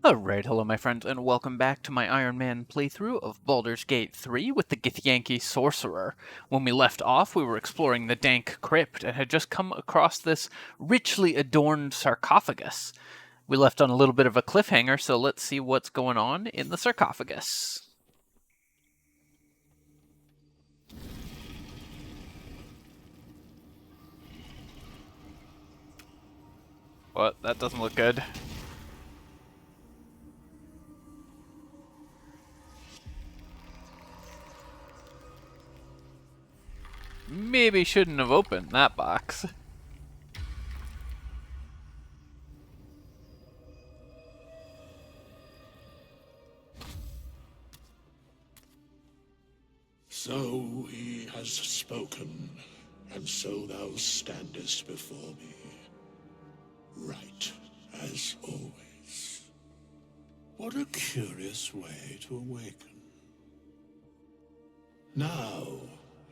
Alright, hello my friends, and welcome back to my Ironman playthrough of Baldur's Gate 3 with the Githyanki Sorcerer. When we left off, we were exploring the Dank Crypt and had just come across this richly adorned sarcophagus. We left on a little bit of a cliffhanger, so let's see what's going on in the sarcophagus. What? That doesn't look good. Maybe shouldn't have opened that box. So he has spoken, and so thou standest before me, right as always. What a curious way to awaken. Now,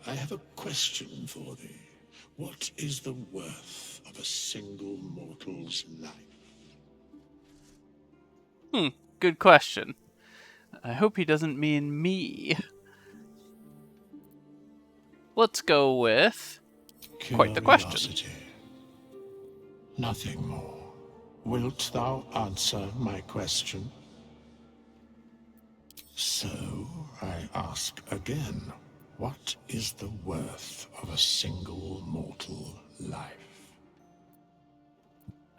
I have a question for thee. What is the worth of a single mortal's life? Good question. I hope he doesn't mean me. Let's go with quite the question. Curiosity. Nothing more. Wilt thou answer my question? So, I ask again, what is the worth of a single mortal life?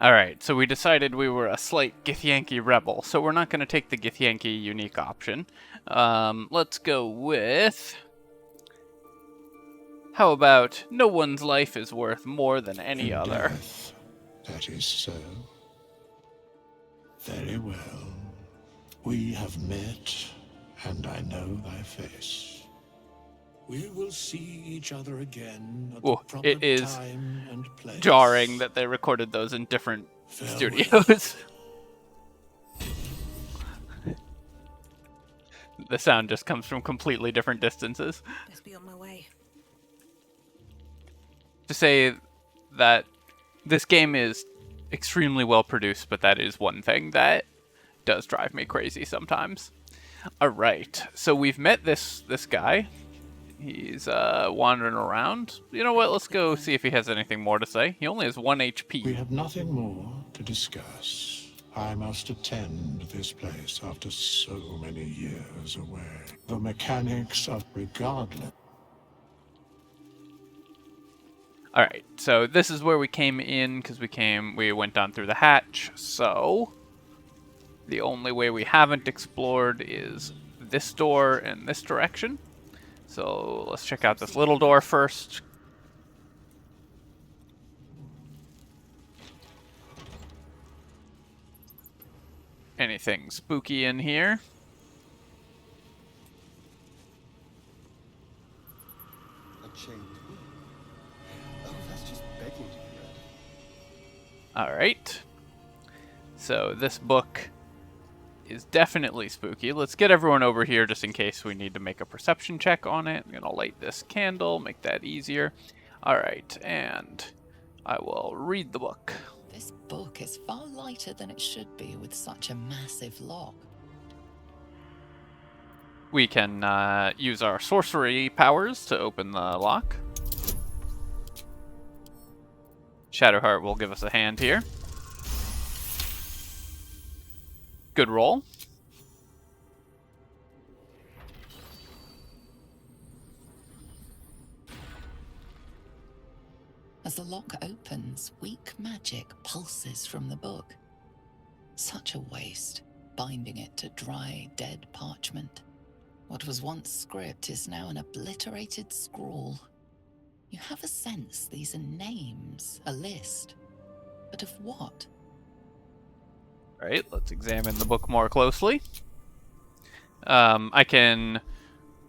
Alright, so we decided we were a slight Githyanki rebel, so we're not going to take the Githyanki unique option. Let's go with... How about, no one's life is worth more than any In other? death, that is so. Very well. We have met, and I know thy face. We will see each other again at the proper It is time and place. jarring that they recorded those in different Farewell. studios. The sound just comes from completely different distances. Let's be on my way. To say that this game is extremely well produced, but that is one thing that does drive me crazy sometimes. Alright, so we've met this guy. He's wandering around. You know what, let's go see if he has anything more to say. He only has 1 We HP. have nothing more to discuss. I must attend this place after so many years away. The mechanics of regardless. Alright, so this is where we came in, because we went down through the hatch, so the only way we haven't explored is this door and this direction. So let's check out this little door first. Anything spooky in here? A chained will. Oh, that's just begging to be read. Alright. So this book is definitely spooky. Let's get everyone over here just in case we need to make a perception check on it. I'm going to light this candle, make that easier. Alright, and I will read the book. This book is far lighter than it should be with such a massive lock. We can use our sorcery powers to open the lock. Shadowheart will give us a hand here. Good roll. As the lock opens, weak magic pulses from the book. Such a waste, binding it to dry, dead parchment. What was once script is now an obliterated scrawl. You have a sense these are names, a list. But of what? Alright, let's examine the book more closely. I can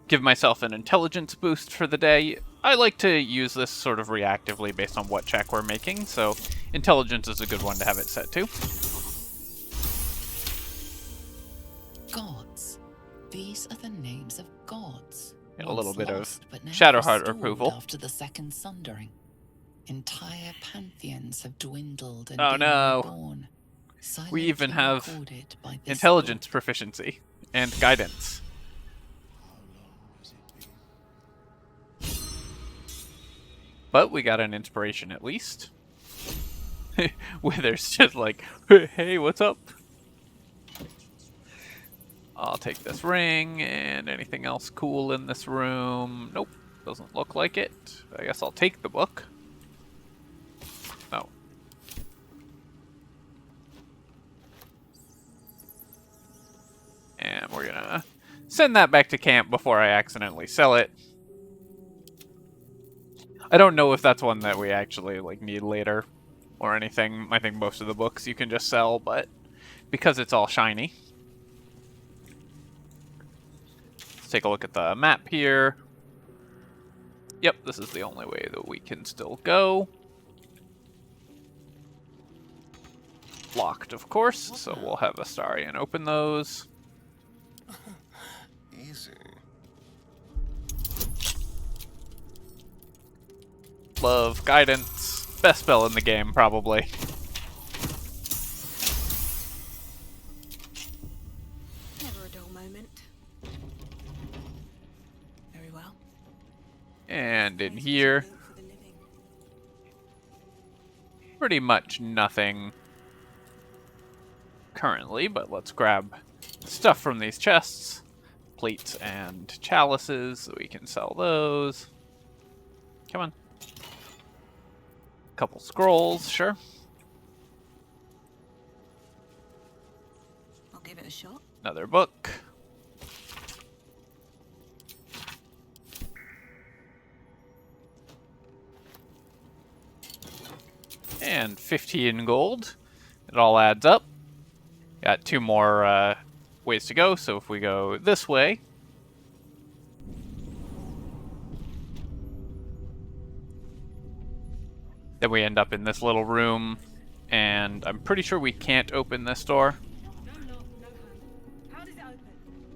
give myself an intelligence boost for the day. I like to use this sort of reactively based on what check we're making, so intelligence is a good one to have it set to. Gods. These are the names of gods. Get a little Once bit of lost, but now Shadowheart restored approval. After the second sundering. Entire pantheons have dwindled and Oh been no. reborn. We even silently have recorded by this intelligence book. proficiency and guidance. But we got an inspiration at least. Wither's just like, hey, what's up? I'll take this ring and anything else cool in this room. Nope, doesn't look like it. I guess I'll take the book. No. And we're gonna send that back to camp before I accidentally sell it. I don't know if that's one that we actually like need later or anything. I think most of the books you can just sell, but because it's all shiny. Let's take a look at the map here. Yep, this is the only way that we can still go. Locked, of course, so we'll have Astarion open those. Easy. Love guidance. Best spell in the game, probably. Never a dull moment. Very well. And in here, For the living. pretty much nothing currently, but let's grab stuff from these chests. Plates and chalices, so we can sell those. Come on. Couple scrolls, sure. I'll give it a shot. Another book. And 15 gold. It all adds up. Got 2 more ways to go, so if we go this way, then we end up in this little room, and I'm pretty sure we can't open this door. No lock, no hand. How does it open?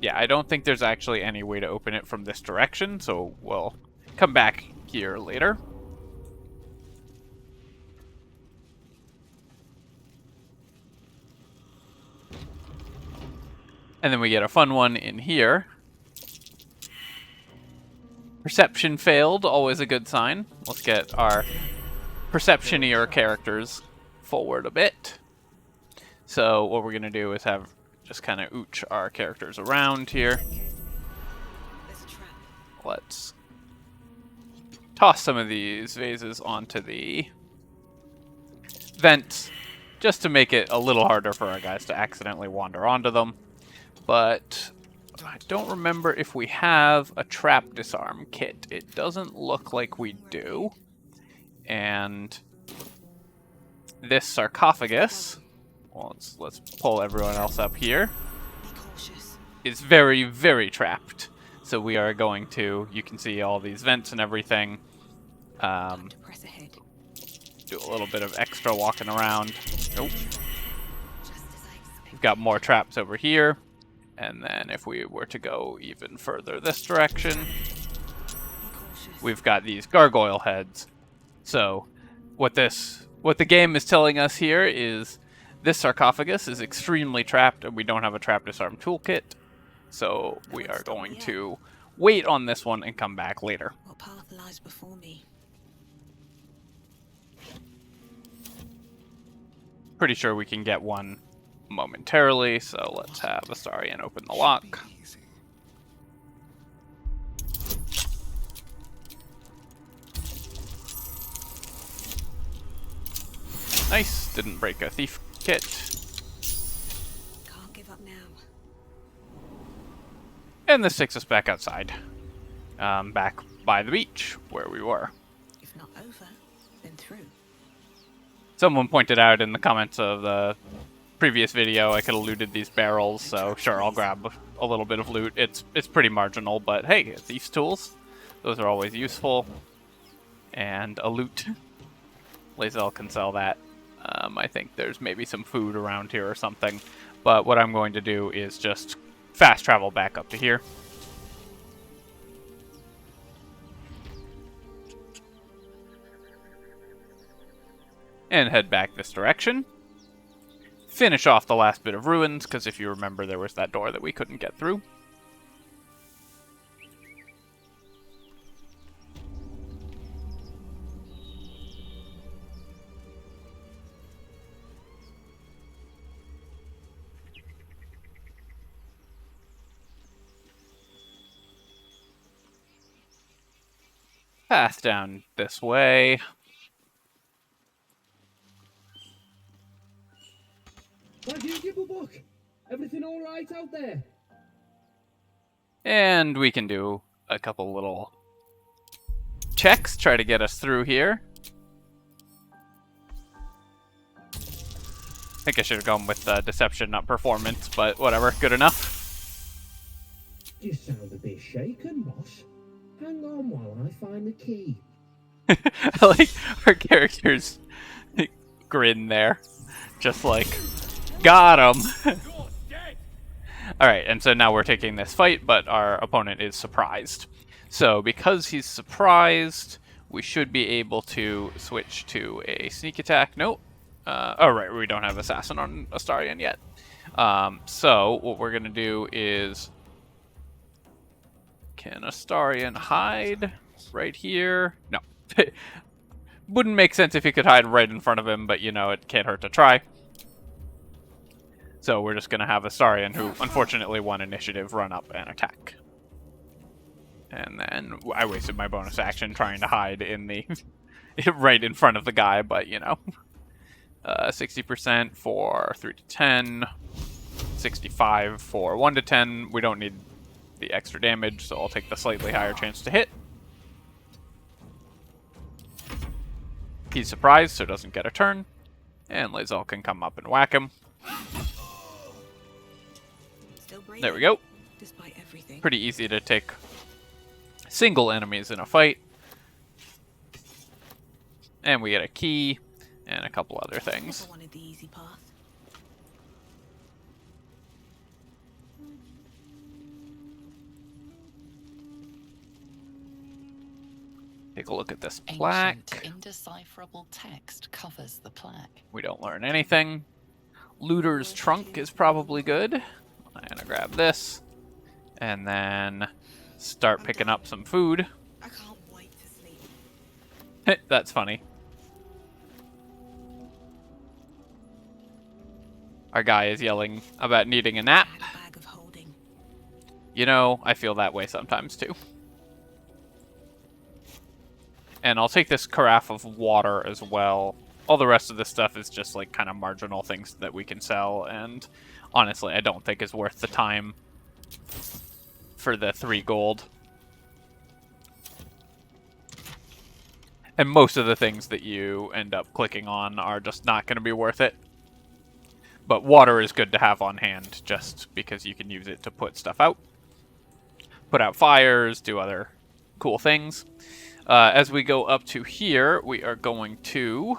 Yeah, I don't think there's actually any way to open it from this direction, so we'll come back here later. And then we get a fun one in here. Perception failed, always a good sign. Let's get our perception-ier characters forward a bit. So what we're going to do is have just kind of ooch our characters around here. There's a trap. Let's toss some of these vases onto the vents just to make it a little harder for our guys to accidentally wander onto them. But I don't remember if we have a trap disarm kit. It doesn't look like we do. And this sarcophagus, well, let's pull everyone else up here, Be cautious. is very, very trapped. So we are going to, you can see all these vents and everything. Time to press ahead. Do a little bit of extra walking around. Nope. Just as I expected. We've got more traps over here. And then if we were to go even further this direction, Be cautious. we've got these gargoyle heads. So what the game is telling us here is this sarcophagus is extremely trapped and we don't have a trap disarm toolkit. So we are going to wait on this one and come back later. What path lies before me? Pretty sure we can get one momentarily, so let's have Astarion open the lock. Easy. Nice, didn't break a thief kit. Can't give up now. And this takes us back outside. Back by the beach, where we were. If not over, then through. Someone pointed out in the comments of the previous video I could have looted these barrels, so sure, I'll grab a little bit of loot. It's pretty marginal, but hey, thief's tools. Those are always useful. And a loot. Lae'zel can sell that. I think there's maybe some food around here or something. But what I'm going to do is just fast travel back up to here. And head back this direction. finish off the last bit of ruins, because if you remember, there was that door that we couldn't get through. Path down this way. What do you give a book? Everything all right out there? And we can do a couple little checks, try to get us through here. I think I should have gone with deception, not performance, but whatever, good enough. You sound a bit shaken, boss. Hang on while I find the key. I like our character's grin there. Just like, got him! Alright, and so now we're taking this fight, but our opponent is surprised. So, because he's surprised, we should be able to switch to a sneak attack. Nope. Oh, right, we don't have Assassin on Astarion yet. So, what we're going to do is... Can Astarion hide right here? No. Wouldn't make sense if he could hide right in front of him, but, you know, it can't hurt to try. So we're just going to have Astarion, who unfortunately won initiative, run up and attack. And then I wasted my bonus action trying to hide in the... right in front of the guy, but, you know. 60% for 3 to 10. 65 for 1 to 10. We don't need the extra damage, so I'll take the slightly higher chance to hit. He's surprised, so doesn't get a turn. And Lae'zel can come up and whack him. Still breathing, There we go. despite everything. Pretty easy to take single enemies in a fight. And we get a key and a couple other things. Never wanted the easy path. Take a look at this Ancient, plaque. indecipherable text covers the plaque. We don't learn anything. Looter's trunk is probably good. I'm gonna grab this. And then start picking up some food. I can't wait to sleep. That's funny. Our guy is yelling about needing a nap. I had a bag of holding. You know, I feel that way sometimes too. And I'll take this carafe of water as well. All the rest of this stuff is just like kind of marginal things that we can sell, and honestly, I don't think it's worth the time for the 3 gold. And most of the things that you end up clicking on are just not going to be worth it. But water is good to have on hand, just because you can use it to put stuff out. Put out fires, do other cool things. As we go up to here, we are going to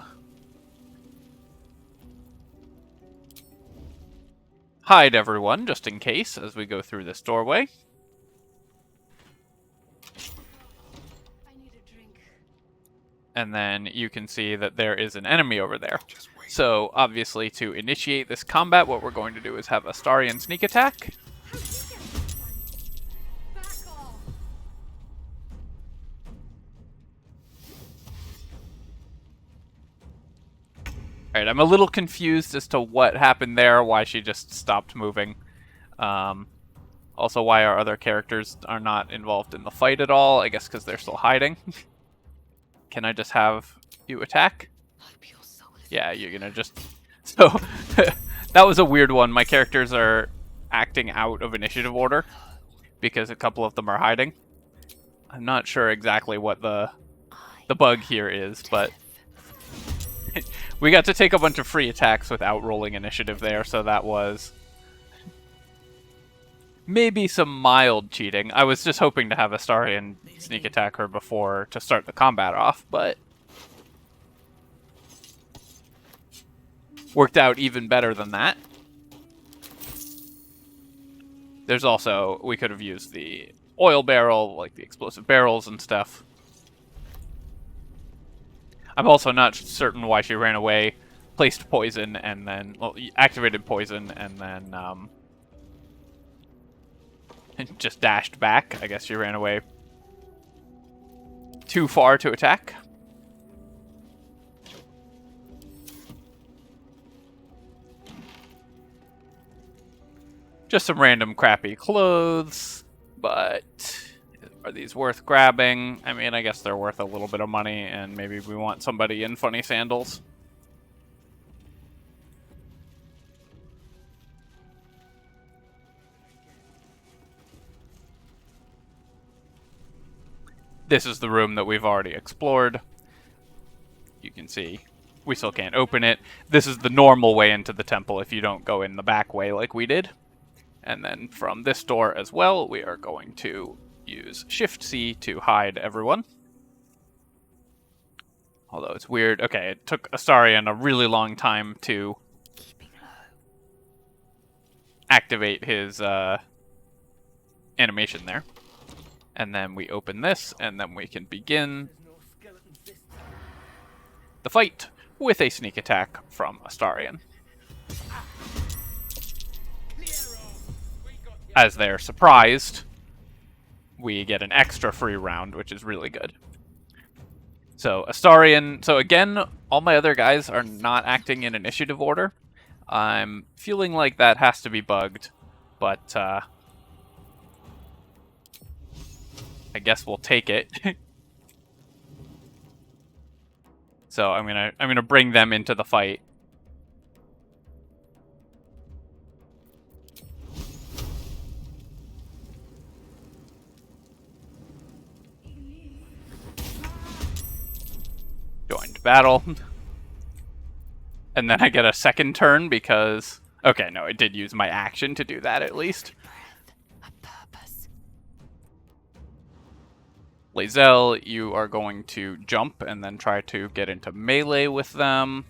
hide everyone, just in case, as we go through this doorway. And then you can see that there is an enemy over there. So, obviously, to initiate this combat, what we're going to do is have Astarion sneak attack. Alright, I'm a little confused as to what happened there, why she just stopped moving. Also, why our other characters are not involved in the fight at all. I guess because they're still hiding. Can I just have you attack? Yeah, you're gonna just... So, that was a weird one. My characters are acting out of initiative order because a couple of them are hiding. I'm not sure exactly what the bug here is, but... We got to take a bunch of free attacks without rolling initiative there, so that was maybe some mild cheating. I was just hoping to have Astarion sneak attack her before to start the combat off, but worked out even better than that. There's also, we could have used the oil barrel, like the explosive barrels and stuff. I'm also not certain why she ran away placed poison and then, well, activated poison and then just dashed back. I guess you ran away too far to attack. Just some random crappy clothes, but are these worth grabbing? I mean, I guess they're worth a little bit of money, and maybe we want somebody in funny sandals. This is the room that we've already explored. You can see we still can't open it. This is the normal way into the temple if you don't go in the back way like we did. And then from this door as well, we are going to use Shift-C to hide everyone. Although it's weird. Okay, it took Astarion a really long time to activate his animation there. And then we open this, and then we can begin the fight with a sneak attack from Astarion. As they're surprised, we get an extra free round, which is really good. So Astarion, so again, all my other guys are not acting in initiative order. I'm feeling like that has to be bugged, but I guess we'll take it. So I'm gonna bring them into the fight. Joined battle. And then I get a second turn because... Okay, no, it did use my action to do that at least. Lae'zel, you are going to jump and then try to get into melee with them.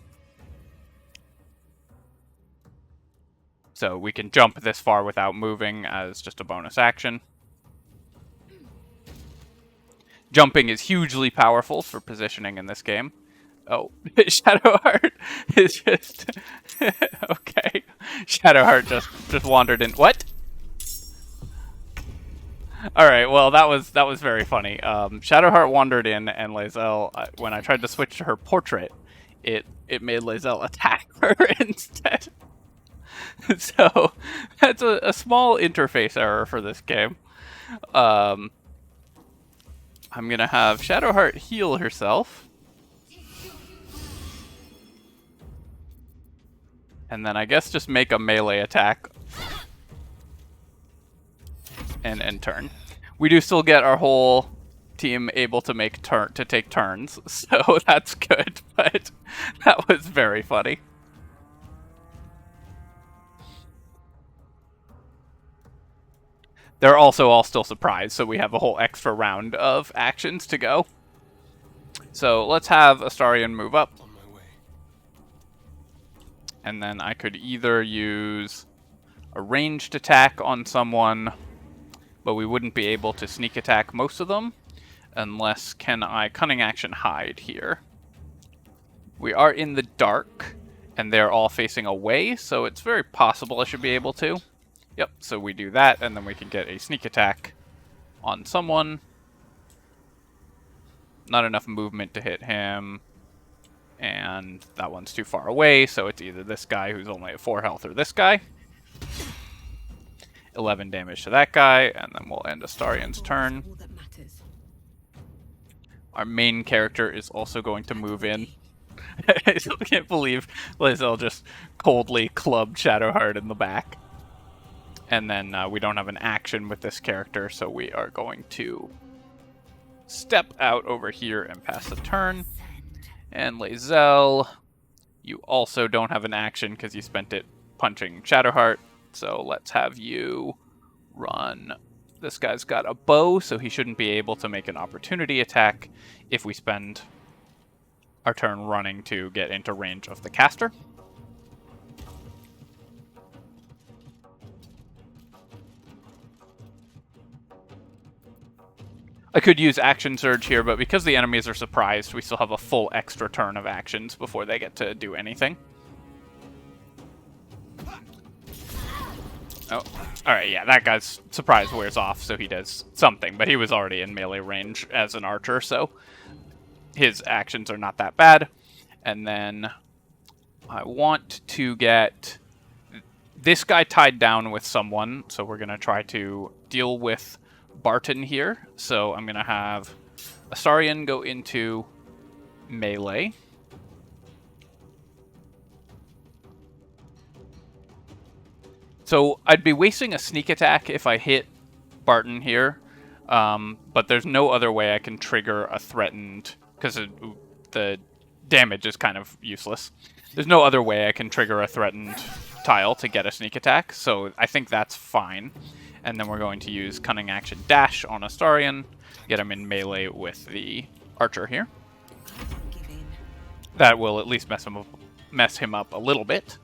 So we can jump this far without moving as just a bonus action. Jumping is hugely powerful for positioning in this game. Oh, Shadowheart is just... Okay. Shadowheart just wandered in... What? Alright, well, that was very funny. Shadowheart wandered in, and Lae'zel, when I tried to switch to her portrait, it made Lae'zel attack her instead. So, that's a small interface error for this game. I'm gonna have Shadowheart heal herself. And then I guess just make a melee attack. And turn. We do still get our whole team able to take turns, so that's good, but that was very funny. They're also all still surprised, so we have a whole extra round of actions to go. So let's have Astarion move up. On my way. And then I could either use a ranged attack on someone, but we wouldn't be able to sneak attack most of them, unless can I cunning action hide here. We are in the dark, and they're all facing away, so it's very possible I should be able to. Yep, so we do that, and then we can get a sneak attack on someone. Not enough movement to hit him, and that one's too far away, so it's either this guy who's only at 4 health or this guy. 11 damage to that guy, and then we'll end Astarion's turn. All that matters. Our main character is also going to move in. I still can't believe Lae'zel just coldly clubbed Shadowheart in the back. And then we don't have an action with this character, so we are going to step out over here and pass the turn. And Lae'zel, you also don't have an action because you spent it punching Shadowheart. So let's have you run. This guy's got a bow, so he shouldn't be able to make an opportunity attack if we spend our turn running to get into range of the caster. I could use Action Surge here, but because the enemies are surprised, we still have a full extra turn of actions before they get to do anything. Oh, alright, yeah, that guy's surprise wears off, so he does something, but he was already in melee range as an archer, so his actions are not that bad. And then I want to get this guy tied down with someone, so we're going to try to deal with Barton here. So I'm going to have Astarion go into melee. So I'd be wasting a sneak attack if I hit Barton here, but there's no other way I can trigger a threatened, because the damage is kind of useless. There's no other way I can trigger a threatened tile to get a sneak attack, so I think that's fine. And then we're going to use Cunning Action Dash on Astarion, get him in melee with the archer here. That will at least mess him up a little bit.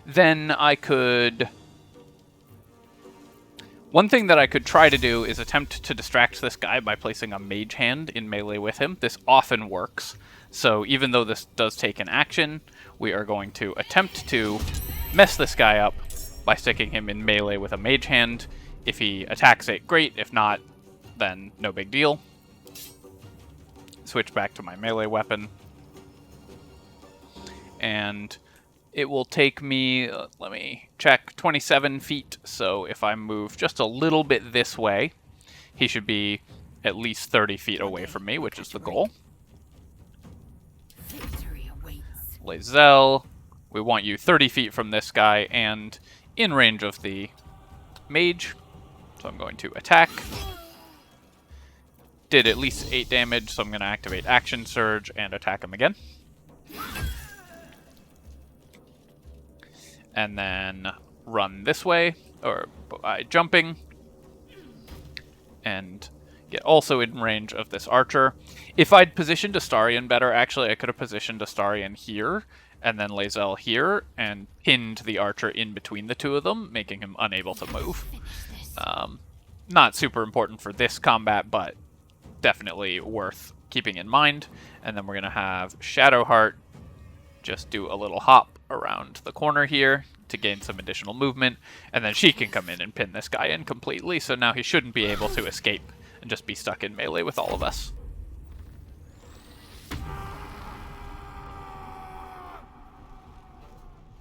Then I could... One thing that I could try to do is attempt to distract this guy by placing a mage hand in melee with him. This often works. So even though this does take an action, we are going to attempt to mess this guy up by sticking him in melee with a mage hand. If he attacks it, great. If not, then no big deal. Switch back to my melee weapon. And it will take me, let me check, 27 feet. So if I move just a little bit this way, he should be at least 30 feet away from me, which is the goal. Lae'zel, we want you 30 feet from this guy and in range of the mage. So I'm going to attack. Did at least 8 damage, so I'm going to activate Action Surge and attack him again. And then run this way, or by jumping, and get also in range of this archer. If I'd positioned Astarion better, actually, I could have positioned Astarion here, and then Lae'zel here, and pinned the archer in between the two of them, making him unable to move. Not super important for this combat, but definitely worth keeping in mind. And then we're going to have Shadowheart just do a little hop around the corner here to gain some additional movement, and then she can come in and pin this guy in completely, so now he shouldn't be able to escape and just be stuck in melee with all of us.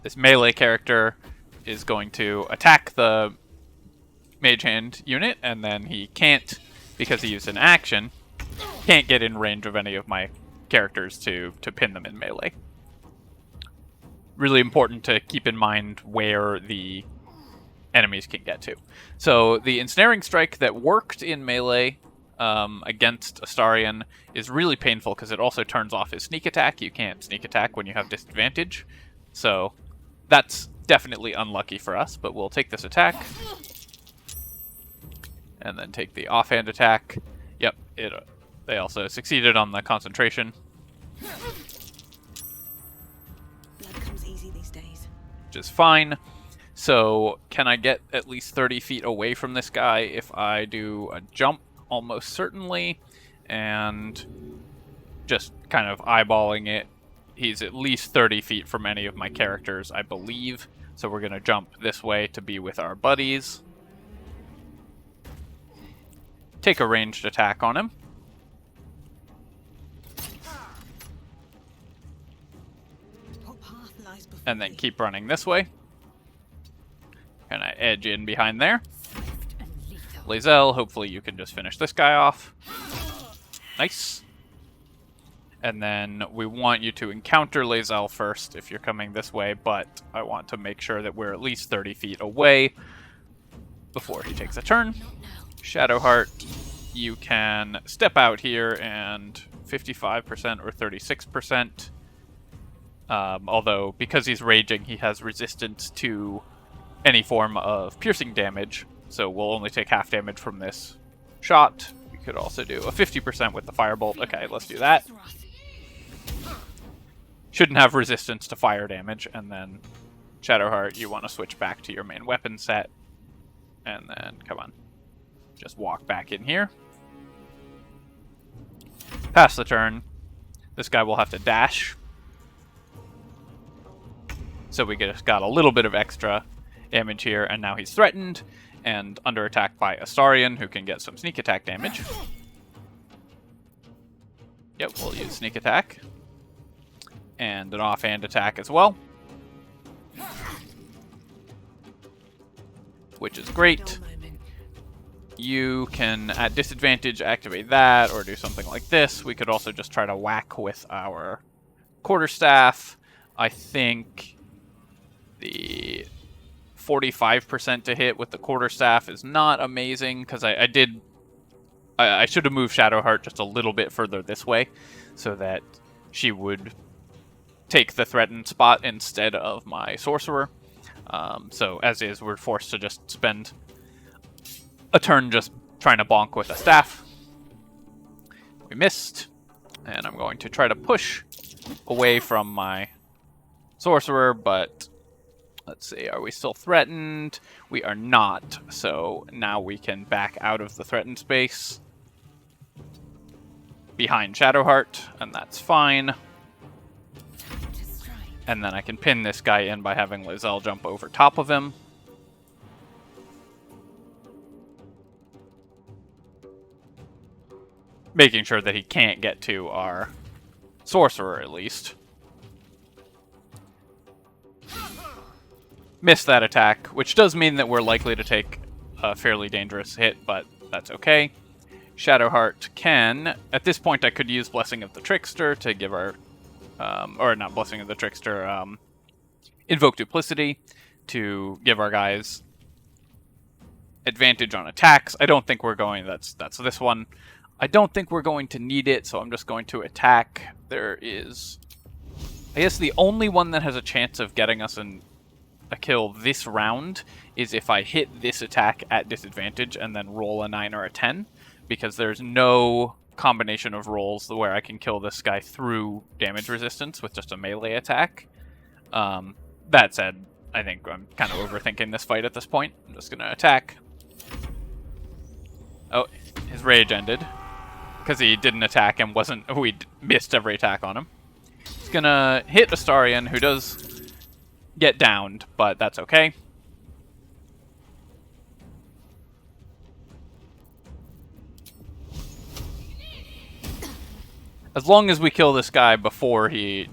This melee character is going to attack the mage hand unit, and then he can't, because he used an action, can't get in range of any of my characters to pin them in melee. Really important to keep in mind where the enemies can get to. So the Ensnaring Strike that worked in melee against Astarion is really painful because it also turns off his sneak attack. You can't sneak attack when you have disadvantage. So that's definitely unlucky for us, but we'll take this attack. And then take the offhand attack. Yep, they also succeeded on the concentration. Which is fine. So can I get at least 30 feet away from this guy if I do a jump? Almost certainly. And just kind of eyeballing it. He's at least 30 feet from any of my characters, I believe. So we're going to jump this way to be with our buddies. Take a ranged attack on him. And then keep running this way. Gonna edge in behind there. Lae'zel, hopefully you can just finish this guy off. Nice. And then we want you to encounter Lae'zel first if you're coming this way, but I want to make sure that we're at least 30 feet away before he takes a turn. Shadowheart, you can step out here and 55% or 36%. Although, because he's raging, he has resistance to any form of piercing damage, so we'll only take half damage from this shot. We could also do a 50% with the firebolt. Okay, let's do that. Shouldn't have resistance to fire damage, and then Shadowheart, you want to switch back to your main weapon set, and then, come on, just walk back in here. Pass the turn. This guy will have to dash. So we just got a little bit of extra damage here, and now he's threatened and under attack by Astarion, who can get some sneak attack damage. Yep, we'll use sneak attack. And an offhand attack as well. Which is great. You can, at disadvantage, activate that, or do something like this. We could also just try to whack with our quarterstaff. I think the 45% to hit with the quarterstaff is not amazing, because I should have moved Shadowheart just a little bit further this way, so that she would take the threatened spot instead of my sorcerer. So as is, we're forced to just spend a turn just trying to bonk with a staff. We missed, and I'm going to try to push away from my sorcerer, but let's see, are we still threatened? We are not, so now we can back out of the threatened space behind Shadowheart, and that's fine. And then I can pin this guy in by having Lae'zel jump over top of him. Making sure that he can't get to our sorcerer, at least. Missed that attack, which does mean that we're likely to take a fairly dangerous hit, but that's okay. Shadowheart can... At this point, I could use Blessing of the Trickster to give our... or not Blessing of the Trickster, Invoke Duplicity to give our guys advantage on attacks. I don't think we're going... That's this one. I don't think we're going to need it, so I'm just going to attack. There is... I guess the only one that has a chance of getting us a kill this round is if I hit this attack at disadvantage and then roll a 9 or a 10, because there's no combination of rolls where I can kill this guy through damage resistance with just a melee attack. That said, I think I'm kind of overthinking this fight at this point. I'm just going to attack. Oh, his rage ended because he didn't attack and we missed every attack on him. He's going to hit Astarion, who does get downed, but that's okay. As long as we kill this guy before he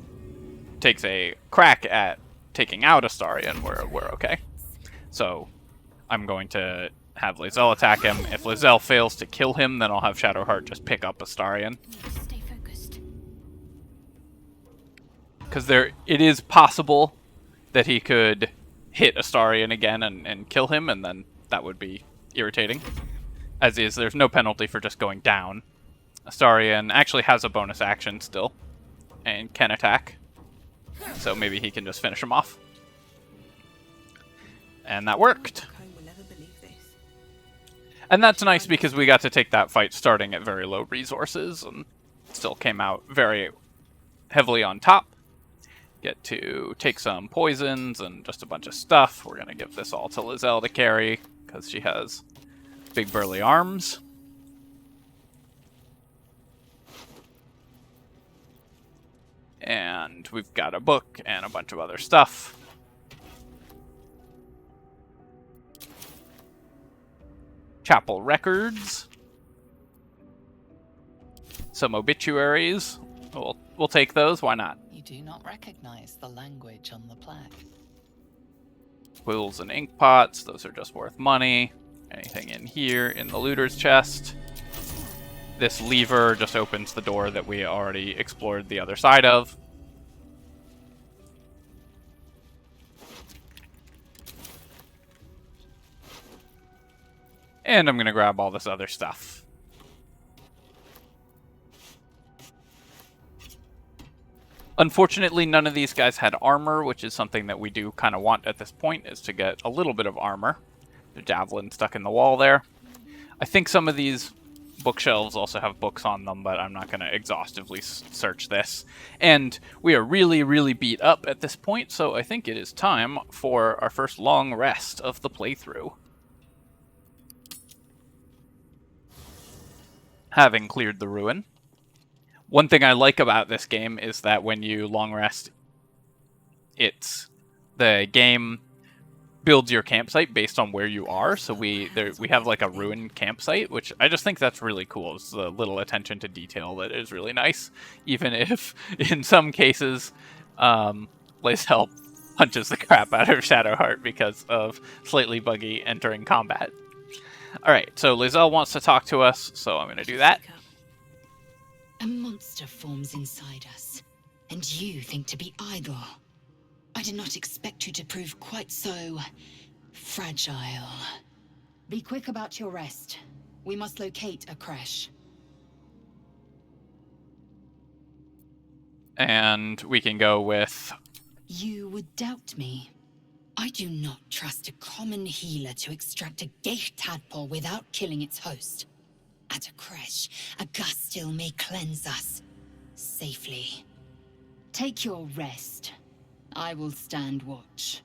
takes a crack at taking out Astarion, we're okay. So I'm going to have Lae'zel attack him. If Lae'zel fails to kill him, then I'll have Shadowheart just pick up Astarion. Stay focused. Because it is possible that he could hit Astarion again and kill him, and then that would be irritating. As is, there's no penalty for just going down. Astarion actually has a bonus action still, and can attack. So maybe he can just finish him off. And that worked. Will never believe this. And that's nice because we got to take that fight starting at very low resources, and still came out very heavily on top. Get to take some poisons and just a bunch of stuff. We're going to give this all to Lae'zel to carry, because she has big burly arms. And we've got a book and a bunch of other stuff. Chapel records. Some obituaries. We'll take those, why not? You do not recognize the language on the plaque. Quills and ink pots, those are just worth money. Anything in here in the looter's chest? This lever just opens the door that we already explored the other side of. And I'm going to grab all this other stuff. Unfortunately, none of these guys had armor, which is something that we do kind of want at this point, is to get a little bit of armor. The javelin stuck in the wall there. I think some of these bookshelves also have books on them, but I'm not going to exhaustively search this. And we are really, really beat up at this point, so I think it is time for our first long rest of the playthrough. Having cleared the ruin. One thing I like about this game is that when you long rest, the game builds your campsite based on where you are. So we have like a ruined campsite, which I just think that's really cool. It's a little attention to detail that is really nice, even if in some cases Lae'zel punches the crap out of Shadowheart because of slightly buggy entering combat. All right, so Lae'zel wants to talk to us, so I'm going to do that. A monster forms inside us, and you think to be idle. I did not expect you to prove quite so fragile. Be quick about your rest. We must locate a crash. And we can go with... You would doubt me. I do not trust a common healer to extract a gate tadpole without killing its host. At a crash, a gust still may cleanse us safely. Take your rest. I will stand watch.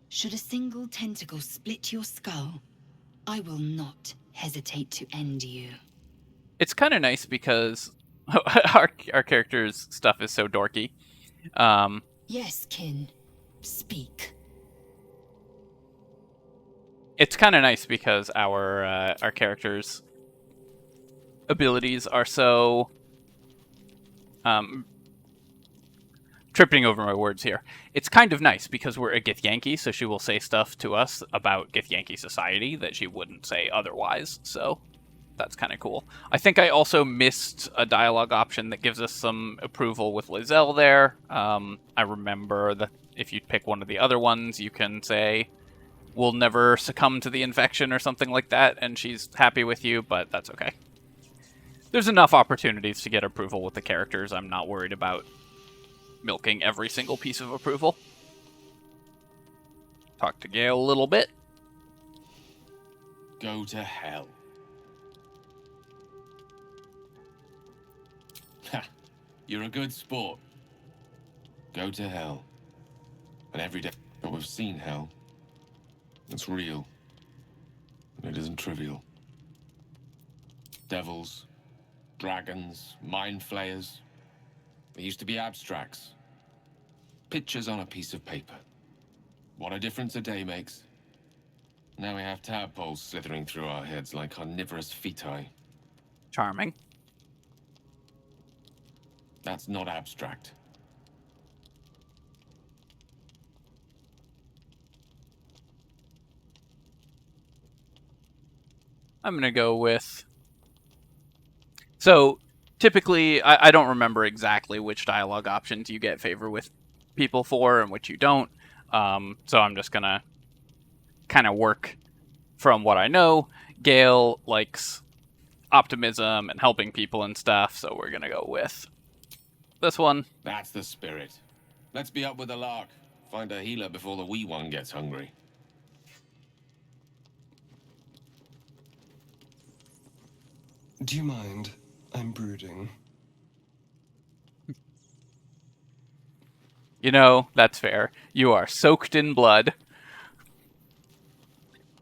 Should a single tentacle split your skull, I will not hesitate to end you. It's kind of nice because our character's stuff is so dorky. Yes, kin. Speak. It's kind of nice because our character's abilities are so... tripping over my words here. It's kind of nice because we're a Githyanki, so she will say stuff to us about Githyanki society that she wouldn't say otherwise, so that's kind of cool. I think I also missed a dialogue option that gives us some approval with Lae'zel there. I remember that if you pick one of the other ones, you can say, we'll never succumb to the infection or something like that, and she's happy with you, but that's okay. There's enough opportunities to get approval with the characters. I'm not worried about milking every single piece of approval. Talk to Gale a little bit. Go to hell. Ha! You're a good sport. Go to hell. And every day, but we've seen hell. It's real. And it isn't trivial. Devils, dragons, mind flayers. They used to be abstracts. Pictures on a piece of paper. What a difference a day makes. Now we have tadpoles slithering through our heads like carnivorous feti. Charming. That's not abstract. I'm going to go with... So, typically, I don't remember exactly which dialogue options you get favor with people for and which you don't. So I'm just going to kind of work from what I know. Gale likes optimism and helping people and stuff, so we're going to go with this one. That's the spirit. Let's be up with the lark. Find a healer before the wee one gets hungry. Do you mind? I'm brooding. You know, that's fair. You are soaked in blood.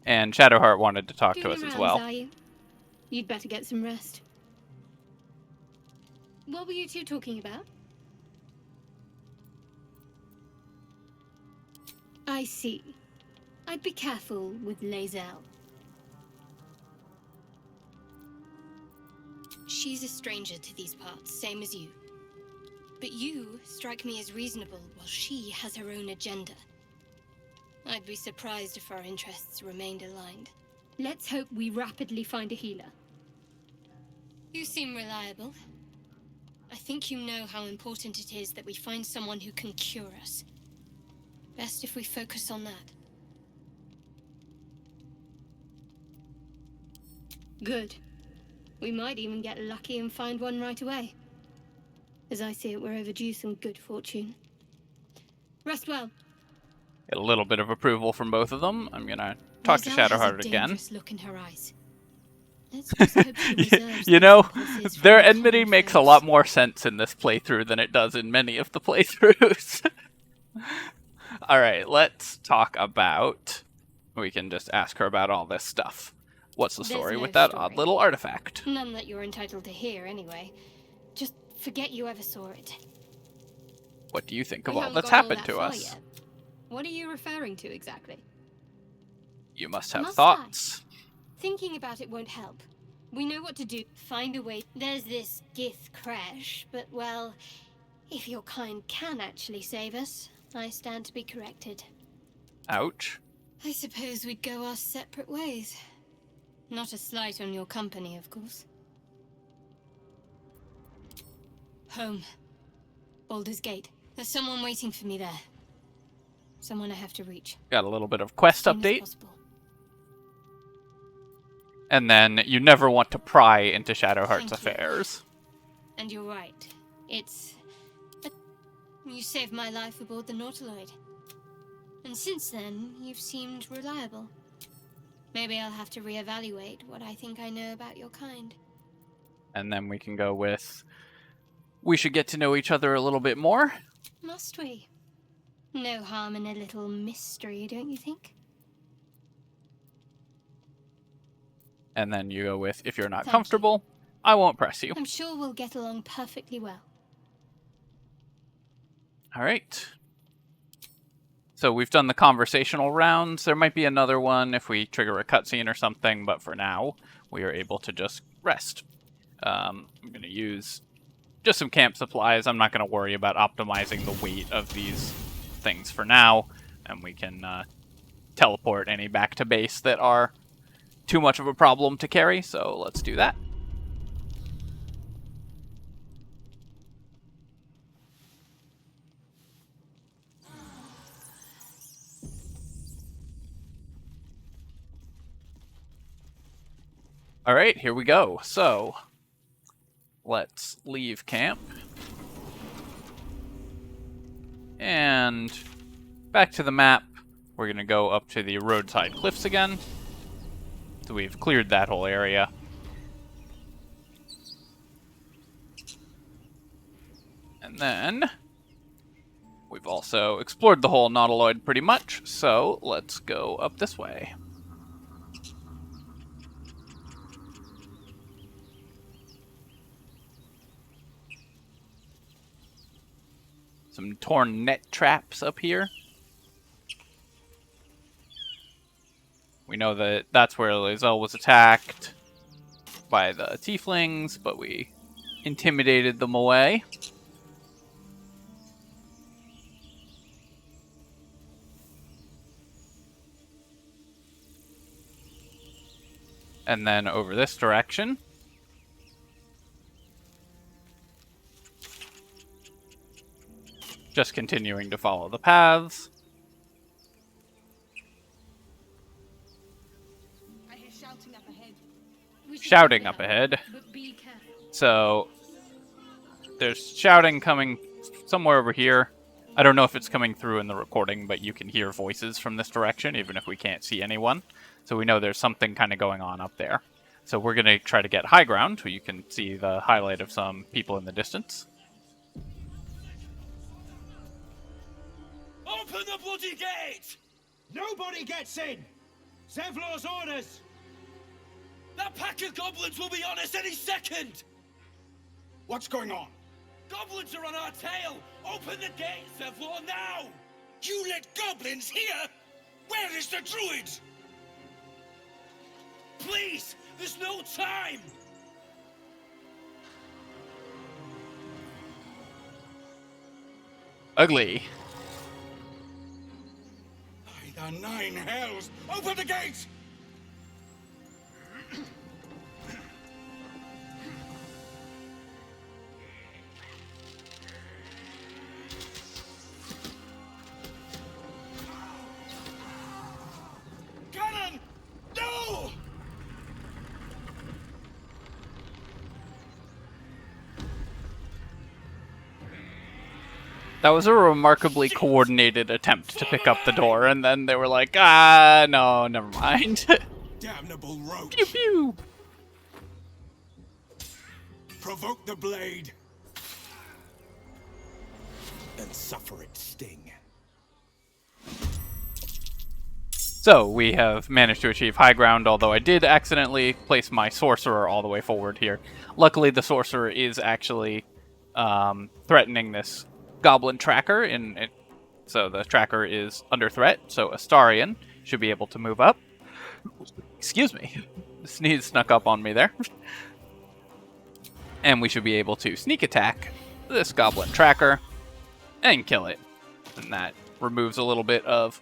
And Shadowheart wanted to talk to us as well. Are you? You'd better get some rest. What were you two talking about? I see. I'd be careful with Lae'zel. She's a stranger to these parts, same as you. But you strike me as reasonable, while she has her own agenda. I'd be surprised if our interests remained aligned. Let's hope we rapidly find a healer. You seem reliable. I think you know how important it is that we find someone who can cure us. Best if we focus on that. Good. We might even get lucky and find one right away. As I see it, we're overdue some good fortune. Rest well. Get a little bit of approval from both of them. I'm gonna talk to Shadowheart again. Look in her eyes. Let's just hope she reserves You know, those pulses their from enmity common makes a foes. lot more sense in this playthrough than it does in many of the playthroughs. Alright, let's talk about... We can just ask her about all this stuff. What's the There's story no with that story. odd little artifact? None that you're entitled to hear, anyway. Just forget you ever saw it. What do you think of We all haven't that's gone all happened that to far us? yet. What are you referring to exactly? You must have Must thoughts. Thinking about it won't help. We know what to do. Find a way. There's this Gith crash, but well, if your kind can actually save us, I stand to be corrected. Ouch. I suppose we'd go our separate ways. Not a slight on your company, of course. Home. Baldur's Gate. There's someone waiting for me there. Someone I have to reach. Got a little bit of quest As soon as update. possible. And then you never want to pry into Shadowheart's Thank you. affairs. And you're right. You saved my life aboard the Nautiloid. And since then, you've seemed reliable. Maybe I'll have to reevaluate what I think I know about your kind. And then we can go with, we should get to know each other a little bit more. Must we? No harm in a little mystery, don't you think? And then you go with, if you're not Thank you. comfortable, I won't press you. I'm sure we'll get along perfectly well. All right. So we've done the conversational rounds. There might be another one if we trigger a cutscene or something, but for now, we are able to just rest. I'm going to use just some camp supplies. I'm not going to worry about optimizing the weight of these things for now, and we can teleport any back to base that are too much of a problem to carry, so let's do that. Alright, here we go. So, let's leave camp. And back to the map. We're going to go up to the roadside cliffs again. So we've cleared that whole area. And then we've also explored the whole Nautiloid pretty much, so let's go up this way. Some torn net traps up here. We know that that's where Lae'zel was attacked by the tieflings, but we intimidated them away. And then over this direction, just continuing to follow the paths. I hear shouting up ahead. Shouting up ahead. But be careful. So there's shouting coming somewhere over here. I don't know if it's coming through in the recording, but you can hear voices from this direction, even if we can't see anyone. So we know there's something kind of going on up there. So we're going to try to get high ground, where you can see the highlight of some people in the distance. Open the bloody gate! Nobody gets in! Zevlor's orders! That pack of goblins will be on us any second! What's going on? Goblins are on our tail! Open the gate, Zevlor, now! You let goblins here? Where is the druid? Please! There's no time! Ugly. By the nine hells! Open the gate! Cannon! No! That was a remarkably coordinated attempt to pick up the door, and then they were like, ah, no, never mind. Damnable roach! Pew pew! Provoke the blade! And suffer its sting. So, we have managed to achieve high ground, although I did accidentally place my sorcerer all the way forward here. Luckily, the sorcerer is actually threatening this goblin tracker, so the tracker is under threat, so Astarion should be able to move up. Excuse me. The sneeze snuck up on me there. And we should be able to sneak attack this goblin tracker and kill it. And that removes a little bit of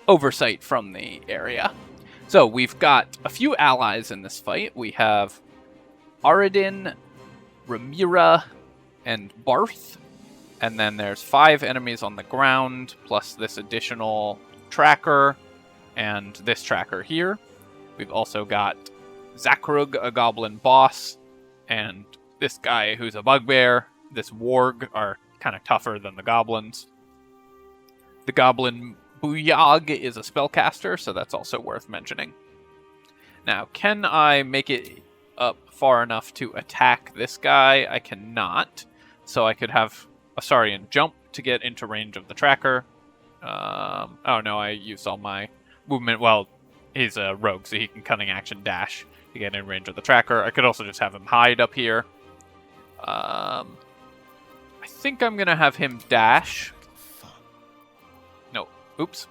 oversight from the area. So we've got a few allies in this fight. We have Aradin, Ramira, and Barth. And then there's 5 enemies on the ground, plus this additional tracker and this tracker here. We've also got Zakrug, a goblin boss, and this guy who's a bugbear. This warg are kind of tougher than the goblins. The goblin Buyag is a spellcaster, so that's also worth mentioning. Now, can I make it up far enough to attack this guy? I cannot. So I could have Asarian jump to get into range of the tracker. Oh no, I used all my movement. Well, he's a rogue, so he can cunning action dash to get in range of the tracker. I could also just have him hide up here. I think I'm going to have him dash. No, oops.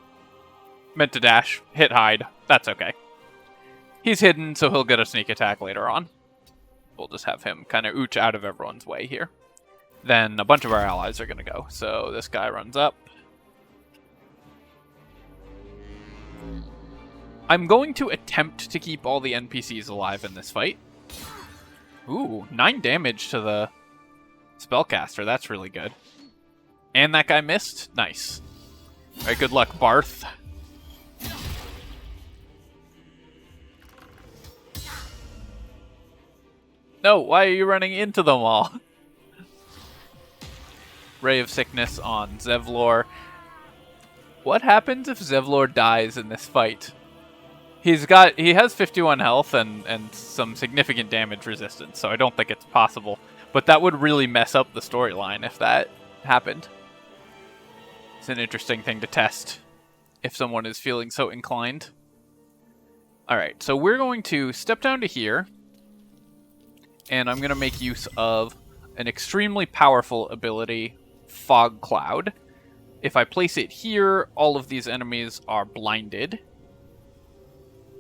Meant to dash, hit hide. That's okay. He's hidden, so he'll get a sneak attack later on. We'll just have him kind of ooch out of everyone's way here. Then a bunch of our allies are going to go. So this guy runs up. I'm going to attempt to keep all the NPCs alive in this fight. Ooh, 9 damage to the spellcaster. That's really good. And that guy missed? Nice. Alright, good luck, Barth. No, why are you running into them all? Ray of Sickness on Zevlor. What happens if Zevlor dies in this fight? He has 51 health and some significant damage resistance, so I don't think it's possible. But that would really mess up the storyline if that happened. It's an interesting thing to test if someone is feeling so inclined. Alright, so we're going to step down to here, and I'm going to make use of an extremely powerful ability, Fog Cloud. If I place it here, all of these enemies are blinded.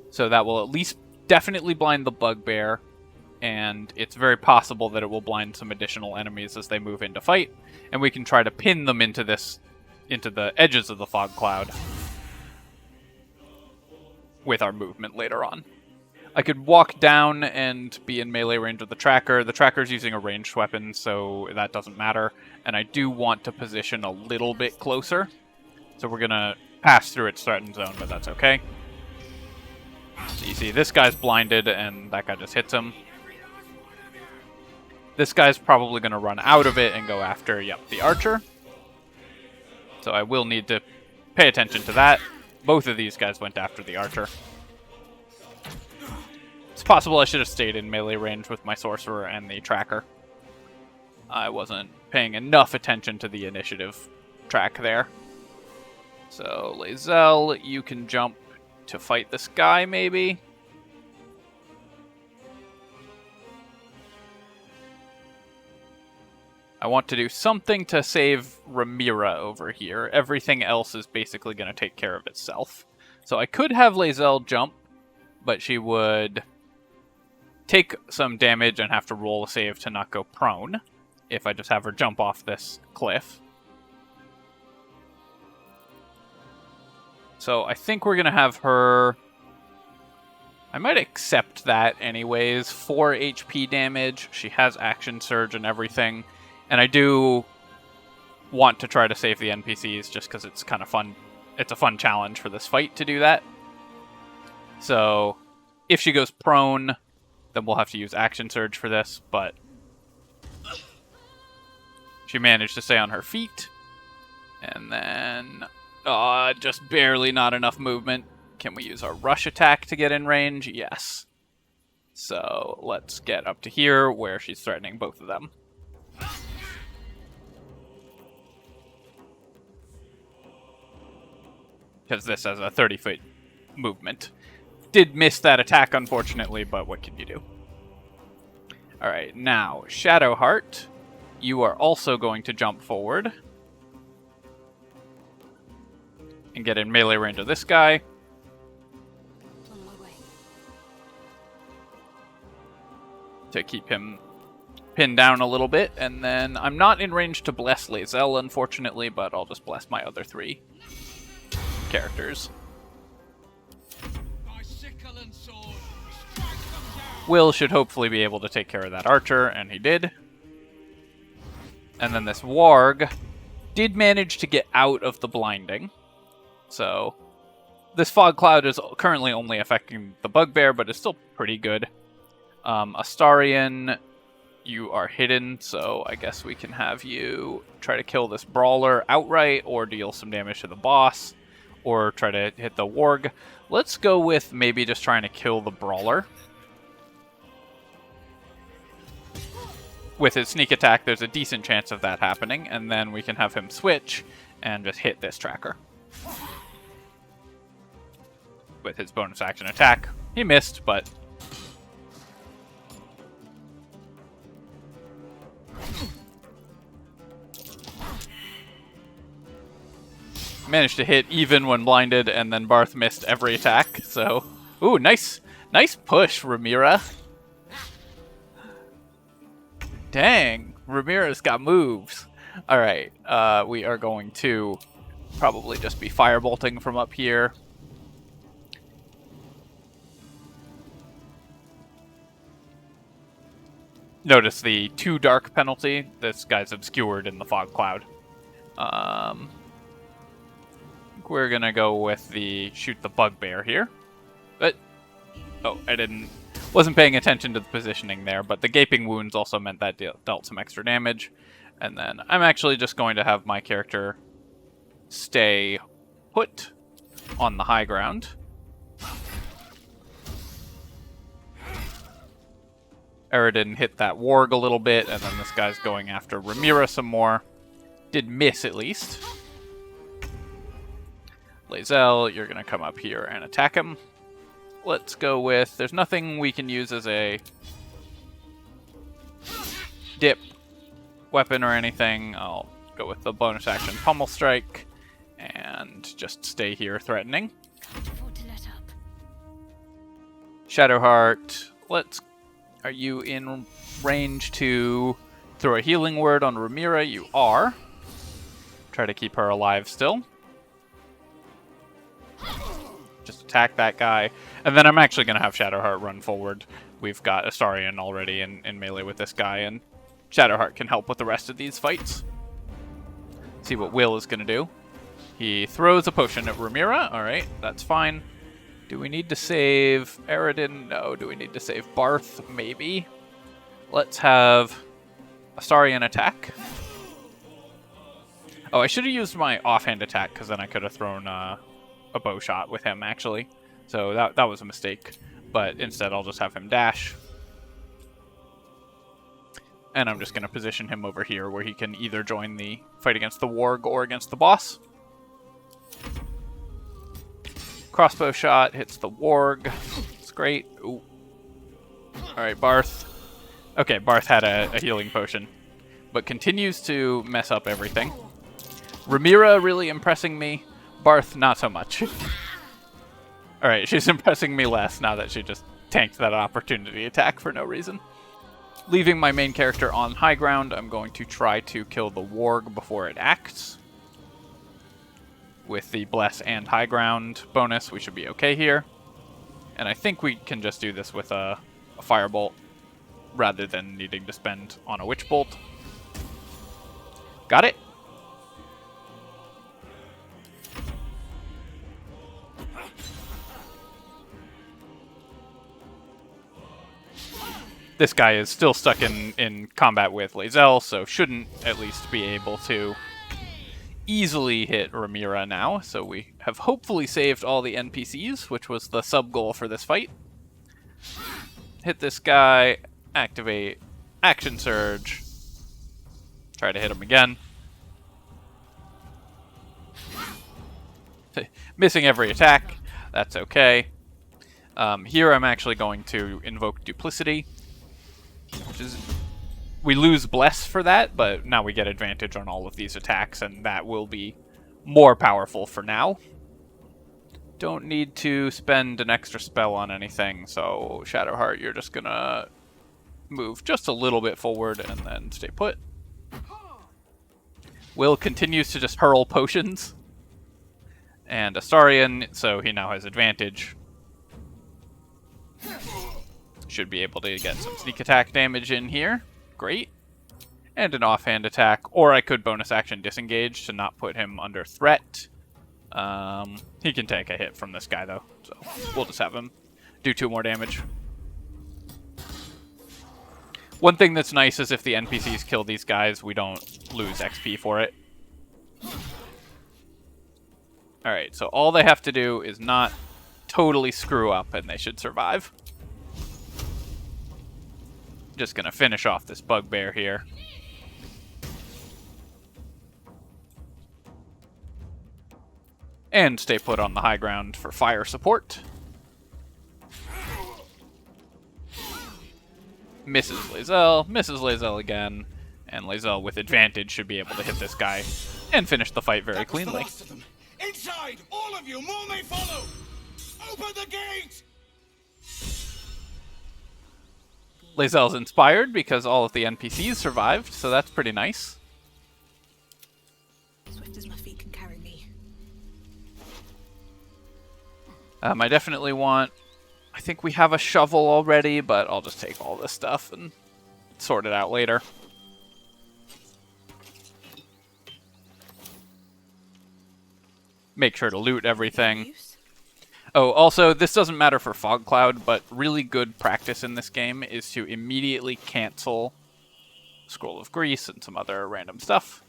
So that will at least definitely blind the bugbear, and it's very possible that it will blind some additional enemies as they move into fight, and we can try to pin them into the edges of the fog cloud with our movement later on. I could walk down and be in melee range of the tracker. The tracker's using a ranged weapon, so that doesn't matter, and I do want to position a little bit closer, so we're gonna pass through its threatened zone, but that's okay. So you see, this guy's blinded, and that guy just hits him. This guy's probably going to run out of it and go after, the archer. So I will need to pay attention to that. Both of these guys went after the archer. It's possible I should have stayed in melee range with my sorcerer and the tracker. I wasn't paying enough attention to the initiative track there. So, Lae'zel, you can jump to fight this guy, maybe? I want to do something to save Ramira over here. Everything else is basically going to take care of itself. So I could have Lae'zel jump, but she would take some damage and have to roll a save to not go prone if I just have her jump off this cliff. So I think we're going to have her... I might accept that anyways. 4 HP damage. She has action surge and everything. And I do want to try to save the NPCs just because it's kind of fun. It's a fun challenge for this fight to do that. So if she goes prone, then we'll have to use action surge for this. But she managed to stay on her feet. And then... just barely not enough movement. Can we use our rush attack to get in range? Yes. So let's get up to here where she's threatening both of them. Because this has a 30-foot movement. Did miss that attack, unfortunately, but what can you do? Alright, now, Shadowheart, you are also going to jump forward and get in melee range of this guy. On my way. to keep him pinned down a little bit. And then I'm not in range to bless Lae'zel, unfortunately, but I'll just bless my other 3 characters. Will should hopefully be able to take care of that archer, and he did. And then this warg did manage to get out of the blinding. So this fog cloud is currently only affecting the bugbear, but it's still pretty good. Astarion, you are hidden, so I guess we can have you try to kill this brawler outright, or deal some damage to the boss, or try to hit the warg. Let's go with maybe just trying to kill the brawler. With his sneak attack, there's a decent chance of that happening, and then we can have him switch and just hit this tracker. With his bonus action attack. He missed, but... managed to hit even when blinded, and then Barth missed every attack, so... Ooh, nice push, Ramira. Dang, Ramira's got moves. Alright, we are going to probably just be firebolting from up here. Notice the 2 dark penalty. This guy's obscured in the fog cloud. We're gonna go with the shoot the bugbear here. But, oh, wasn't paying attention to the positioning there, but the gaping wounds also meant that dealt some extra damage. And then I'm actually just going to have my character stay put on the high ground. Eredin hit that warg a little bit, and then this guy's going after Ramira some more. Did miss, at least. Lae'zel, you're going to come up here and attack him. Let's go with... There's nothing we can use as a dip weapon or anything. I'll go with the bonus action Pummel Strike and just stay here threatening. Shadowheart, are you in range to throw a healing word on Ramira? You are. Try to keep her alive still. Just attack that guy. And then I'm actually going to have Shadowheart run forward. We've got Astarion already in melee with this guy, and Shadowheart can help with the rest of these fights. See what Will is going to do. He throws a potion at Ramira. Alright, that's fine. Do we need to save Eredin? No. Do we need to save Barth? Maybe. Let's have Astarion attack. Oh, I should have used my offhand attack, because then I could have thrown a bow shot with him, actually. So that was a mistake. But instead, I'll just have him dash. And I'm just going to position him over here, where he can either join the fight against the warg or against the boss. Crossbow shot hits the warg. It's great. Ooh. Alright, Barth. Okay, Barth had a healing potion, but continues to mess up everything. Ramira really impressing me. Barth, not so much. Alright, she's impressing me less now that she just tanked that opportunity attack for no reason. Leaving my main character on high ground, I'm going to try to kill the warg before it acts. With the Bless and High Ground bonus, we should be okay here. And I think we can just do this with a Firebolt, rather than needing to spend on a Witch Bolt. Got it? This guy is still stuck in combat with Lae'zel, so shouldn't at least be able to easily hit Ramira now. So we have hopefully saved all the NPCs, which was the sub-goal for this fight. Hit this guy, activate Action Surge, try to hit him again. Missing every attack, that's okay. Here I'm actually going to invoke Duplicity, which is... We lose Bless for that, but now we get advantage on all of these attacks, and that will be more powerful for now. Don't need to spend an extra spell on anything, so Shadowheart, you're just gonna move just a little bit forward and then stay put. Will continues to just hurl potions. And Astarion, so he now has advantage. Should be able to get some sneak attack damage in here. Great. And an offhand attack. Or I could bonus action disengage to not put him under threat. He can take a hit from this guy, though. So we'll just have him do 2 more damage. One thing that's nice is if the NPCs kill these guys, we don't lose XP for it. Alright, so all they have to do is not totally screw up, and they should survive. Just gonna finish off this bugbear here. And stay put on the high ground for fire support. Misses Lae'zel again, and Lae'zel with advantage should be able to hit this guy and finish the fight very cleanly. Inside! All of you! More may follow! Open the gate! Lae'zel's inspired because all of the NPCs survived, so that's pretty nice. Swift as my feet can carry me. I definitely want... I think we have a shovel already, but I'll just take all this stuff and sort it out later. Make sure to loot everything. Oh, also, this doesn't matter for Fog Cloud, but really good practice in this game is to immediately cancel Scroll of Grease and some other random stuff.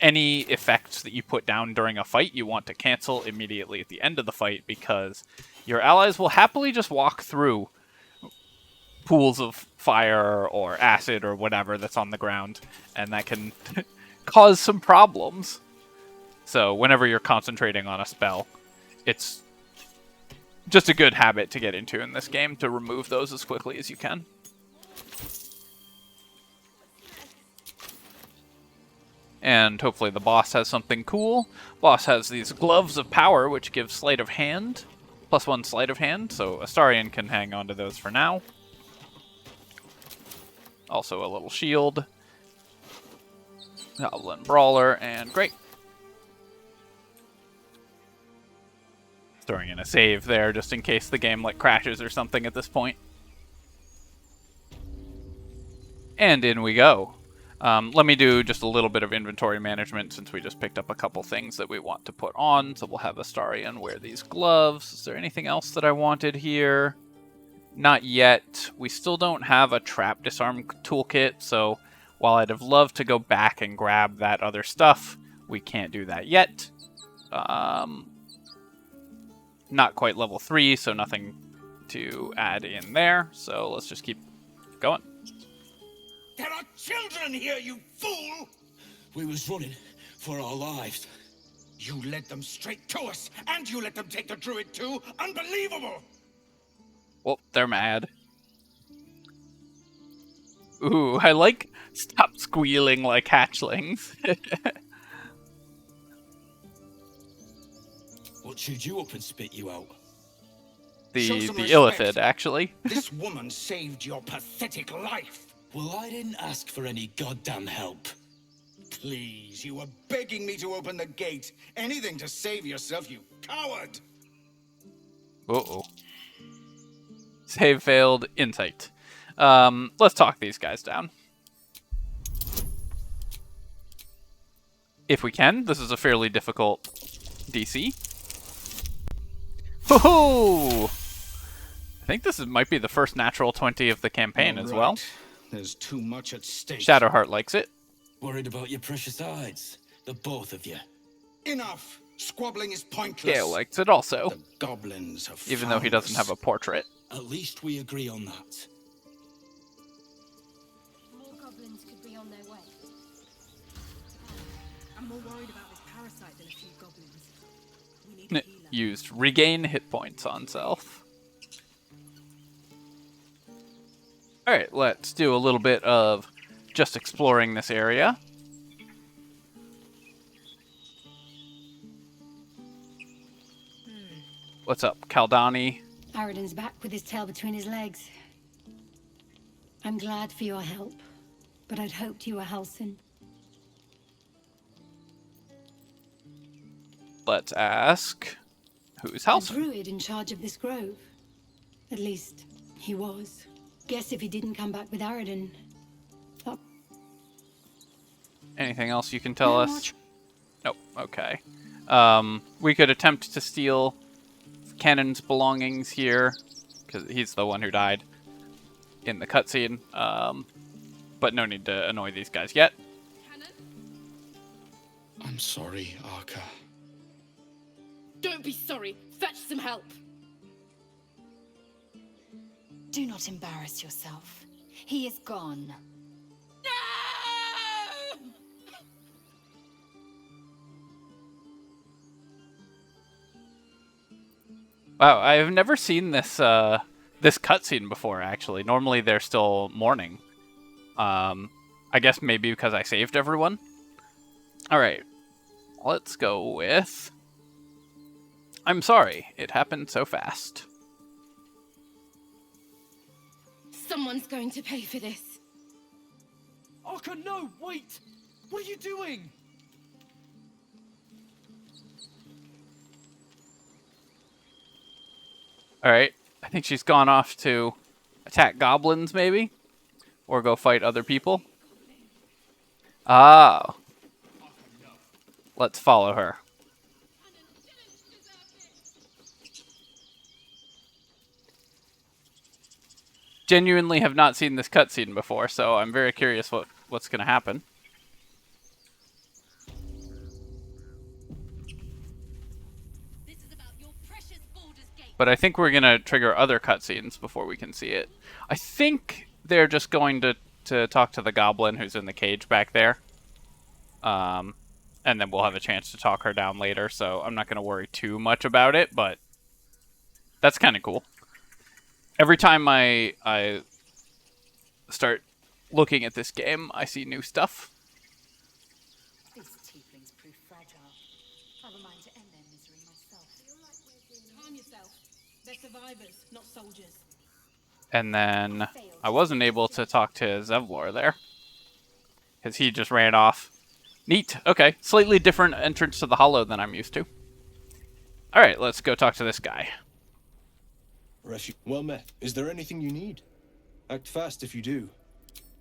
Any effects that you put down during a fight, you want to cancel immediately at the end of the fight, because your allies will happily just walk through pools of fire or acid or whatever that's on the ground, and that can cause some problems. So whenever you're concentrating on a spell, it's just a good habit to get into in this game to remove those as quickly as you can. And hopefully the boss has something cool. Boss has these gloves of power, which give sleight of hand, +1 sleight of hand, so Astarion can hang on to those for now. Also a little shield. Goblin Brawler, and great. Throwing in a save there, just in case the game crashes or something at this point. And in we go. Let me do just a little bit of inventory management since we just picked up a couple things that we want to put on. So we'll have Astarion wear these gloves. Is there anything else that I wanted here? Not yet. We still don't have a trap disarm toolkit, so while I'd have loved to go back and grab that other stuff, we can't do that yet. Not quite level 3, so nothing to add in there. So let's just keep going. There are children here, you fool! We was running for our lives. You led them straight to us, and you let them take the druid too? Unbelievable! Well, they're mad. Ooh, I like stop squealing like hatchlings. What chewed you up and spit you out? the respect. Illithid, actually. This woman saved your pathetic life. Well, I didn't ask for any goddamn help. Please, you were begging me to open the gate. Anything to save yourself, you coward! Uh-oh. Save failed. Insight. Let's talk these guys down. If we can. This is a fairly difficult DC. Ho-ho! I think this might be the first natural 20 of the campaign as well. There's too much at stake. Shadowheart likes it. Worried about your precious hides, the both of you. Enough! Squabbling is pointless. Gale likes it also. The goblins have even though he doesn't have a portrait. At least we agree on that. More goblins could be on their way. I'm more worried about this parasite than a few goblins. We need a healer. Used regain hit points on self. Alright, let's do a little bit of just exploring this area. What's up, Kaldani? Aradin's back with his tail between his legs. I'm glad for your help, but I'd hoped you were Halsin. Let's ask, who's The Halsin? druid in charge of this grove. At least, he was. Guess if he didn't come back with Aradin... Oh, Anything else you can tell no, us? Nope, okay. We could attempt to steal Cannon's belongings here, because he's the one who died in the cutscene. But no need to annoy these guys yet. I'm sorry, Arca. Don't be sorry. Fetch some help. Do not embarrass yourself. He is gone. No! Wow, I've never seen this this cutscene before. Actually, normally they're still mourning. I guess maybe because I saved everyone. All right, let's go with. I'm sorry, it happened so fast. Someone's going to pay for this. Arca, no, wait! What are you doing? Alright, I think she's gone off to attack goblins, maybe? Or go fight other people. Ah. Let's follow her. Genuinely have not seen this cutscene before, so I'm very curious what's going to happen. But I think we're going to trigger other cutscenes before we can see it. I think they're just going to talk to the goblin who's in the cage back there. And then we'll have a chance to talk her down later, so I'm not going to worry too much about it, but that's kind of cool. Every time I start looking at this game, I see new stuff. This tiefling's proof fragile. Have a mind to end their misery myself. Calm yourself. They're survivors, not soldiers. And then I wasn't able to talk to Zevlor there, because he just ran off. Neat. Okay, slightly different entrance to the Hollow than I'm used to. Alright, let's go talk to this guy. Well met. Is there anything you need? Act fast if you do.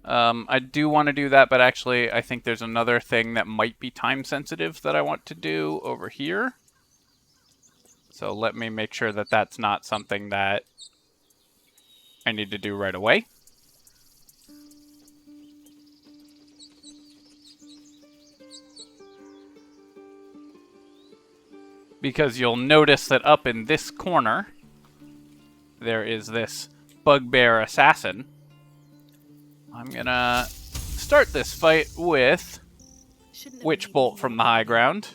I do want to do that, but actually I think there's another thing that might be time sensitive that I want to do over here. So let me make sure that that's not something that I need to do right away. Because you'll notice that up in this corner, there is this bugbear assassin. I'm gonna start this fight with Witch Bolt from the high ground.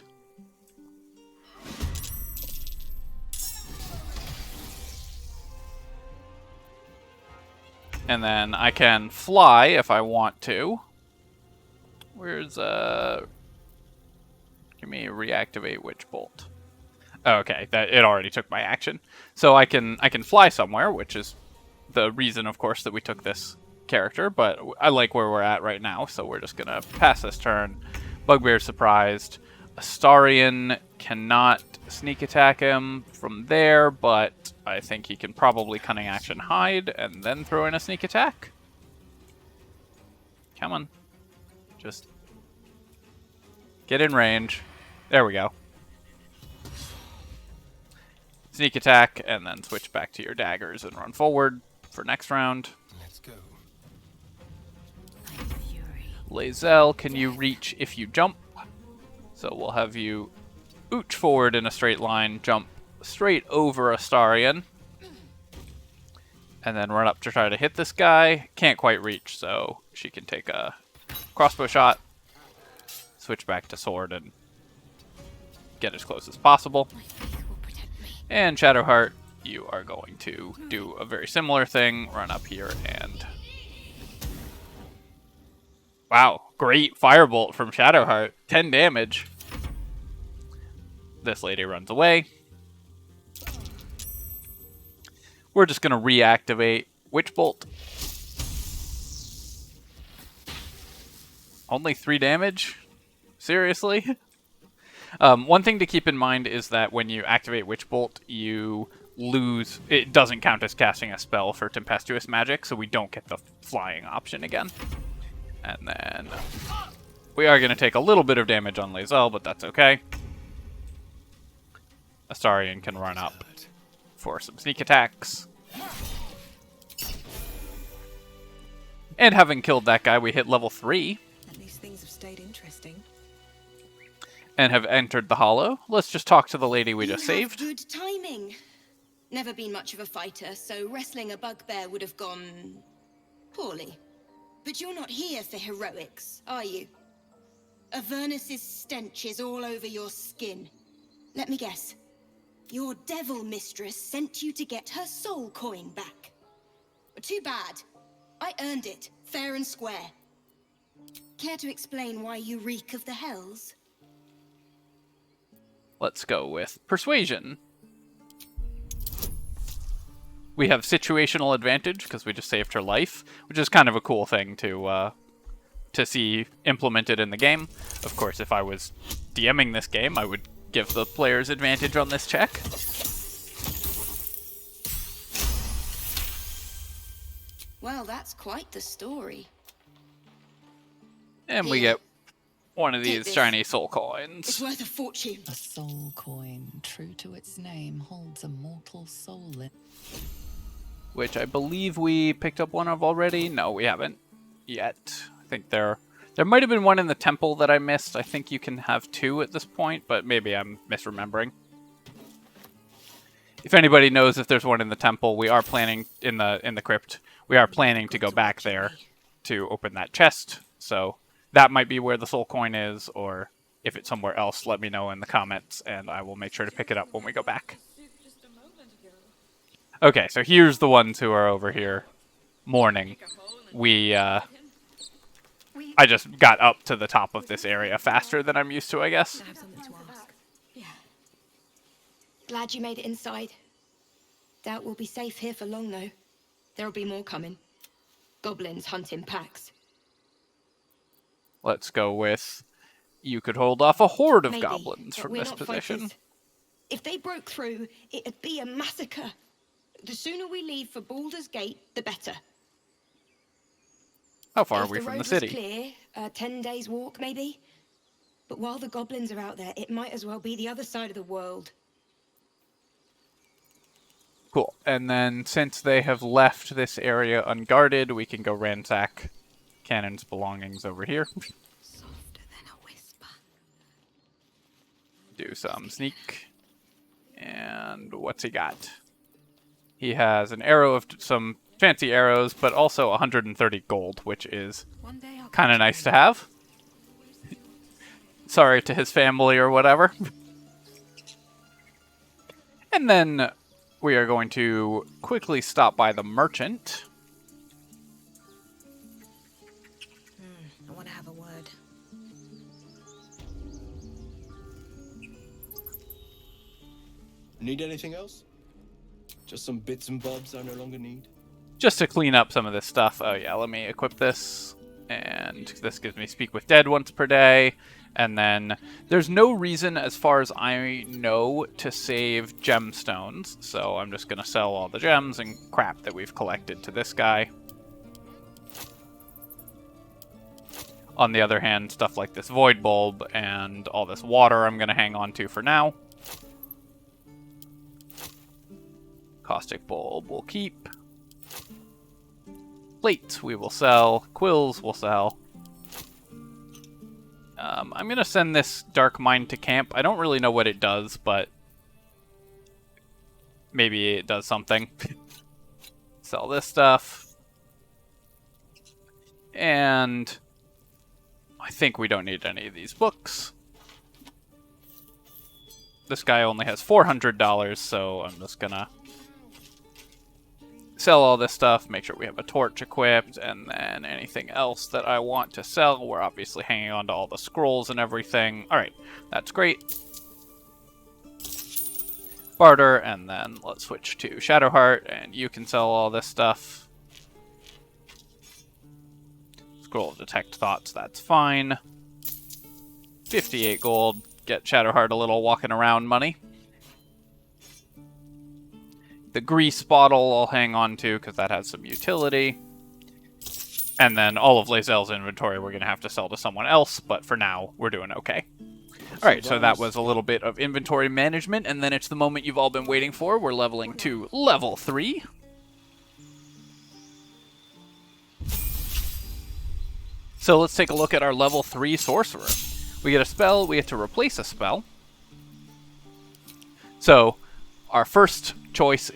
And then I can fly if I want to. Where's give me reactivate Witch Bolt. Okay, that it already took my action. So I can fly somewhere, which is the reason, of course, that we took this character, but I like where we're at right now, so we're just gonna pass this turn. Bugbear's surprised. Astarion cannot sneak attack him from there, but I think he can probably cunning action hide and then throw in a sneak attack. Come on. Just get in range. There we go. Sneak attack, and then switch back to your daggers and run forward for next round. Let's go. Lae'zel, can you reach if you jump? So we'll have you ooch forward in a straight line, jump straight over Astarion, and then run up to try to hit this guy. Can't quite reach, so she can take a crossbow shot, switch back to sword, and get as close as possible. And Shadowheart, you are going to do a very similar thing. Run up here and... Wow, great firebolt from Shadowheart. 10 damage. This lady runs away. We're just going to reactivate Witch Bolt. Only 3 damage? Seriously? One thing to keep in mind is that when you activate Witch Bolt, you lose... It doesn't count as casting a spell for Tempestuous Magic, so we don't get the flying option again. And then... we are going to take a little bit of damage on Lae'zel, but that's okay. Astarion can run up for some sneak attacks. And having killed that guy, we hit level 3. At least things have stayed interesting. And have entered the Hollow. Let's just talk to the lady we just saved. Good timing. Never been much of a fighter, so wrestling a bugbear would have gone poorly. But you're not here for heroics, are you? Avernus's stench is all over your skin. Let me guess. Your devil mistress sent you to get her soul coin back. Too bad. I earned it, fair and square. Care to explain why you reek of the hells? Let's go with Persuasion. We have situational advantage because we just saved her life, which is kind of a cool thing to see implemented in the game. Of course, if I was DMing this game, I would give the players advantage on this check. Well, that's quite the story. And we get one of these this. shiny soul coins. It's worth a fortune. A soul coin, true to its name, holds a mortal soul in. Which I believe we picked up one of already. No, we haven't yet. I think there might have been one in the temple that I missed. I think you can have 2 at this point, but maybe I'm misremembering. If anybody knows if there's one in the temple, we are planning in the crypt. We are planning to go back there to open that chest. So that might be where the soul coin is, or if it's somewhere else, let me know in the comments, and I will make sure to pick it up when we go back. Okay, so here's the ones who are over here mourning. I just got up to the top of this area faster than I'm used to, I guess. I have something to ask. Yeah. Glad you made it inside. Doubt we'll be safe here for long, though. There'll be more coming. Goblins hunt in packs. Let's go with... You could hold off a horde of Maybe, goblins but from we're this not position. fighters. If they broke through, it'd be a massacre. The sooner we leave for Baldur's Gate, the better. How far are If we the from road the city? was clear, 10 days walk, maybe. But while the goblins are out there, it might as well be the other side of the world. Cool. And then, since they have left this area unguarded, we can go ransack Cannon's belongings over here. Softer than a whisper. Do some sneak. And what's he got? He has an arrow of some fancy arrows, but also 130 gold, which is kind of nice to have. Sorry to his family or whatever. And then we are going to quickly stop by the merchant. I want to have a word. Need anything else? Just some bits and bobs I no longer need? Just to clean up some of this stuff. Oh yeah, let me equip this. And this gives me Speak with Dead once per day. And then there's no reason, as far as I know, to save gemstones. So I'm just going to sell all the gems and crap that we've collected to this guy. On the other hand, stuff like this Void Bulb and all this water I'm going to hang on to for now. Caustic Bulb we'll keep. Plates we will sell. Quills we'll sell. I'm going to send this Dark Mine to camp. I don't really know what it does, but maybe it does something. Sell this stuff. And I think we don't need any of these books. This guy only has $400, so I'm just going to sell all this stuff, make sure we have a torch equipped, and then anything else that I want to sell. We're obviously hanging on to all the scrolls and everything. Alright, that's great. Barter, and then let's switch to Shadowheart, and you can sell all this stuff. Scroll of Detect Thoughts, that's fine. 58 gold. Get Shadowheart a little walking around money. The grease bottle I'll hang on to because that has some utility. And then all of Lae'zel's inventory we're going to have to sell to someone else, but for now, we're doing okay. Alright, so that was a little bit of inventory management, and then it's the moment you've all been waiting for. We're leveling to level 3. So let's take a look at our level 3 Sorcerer. We get a spell, we get to replace a spell. So, our first choice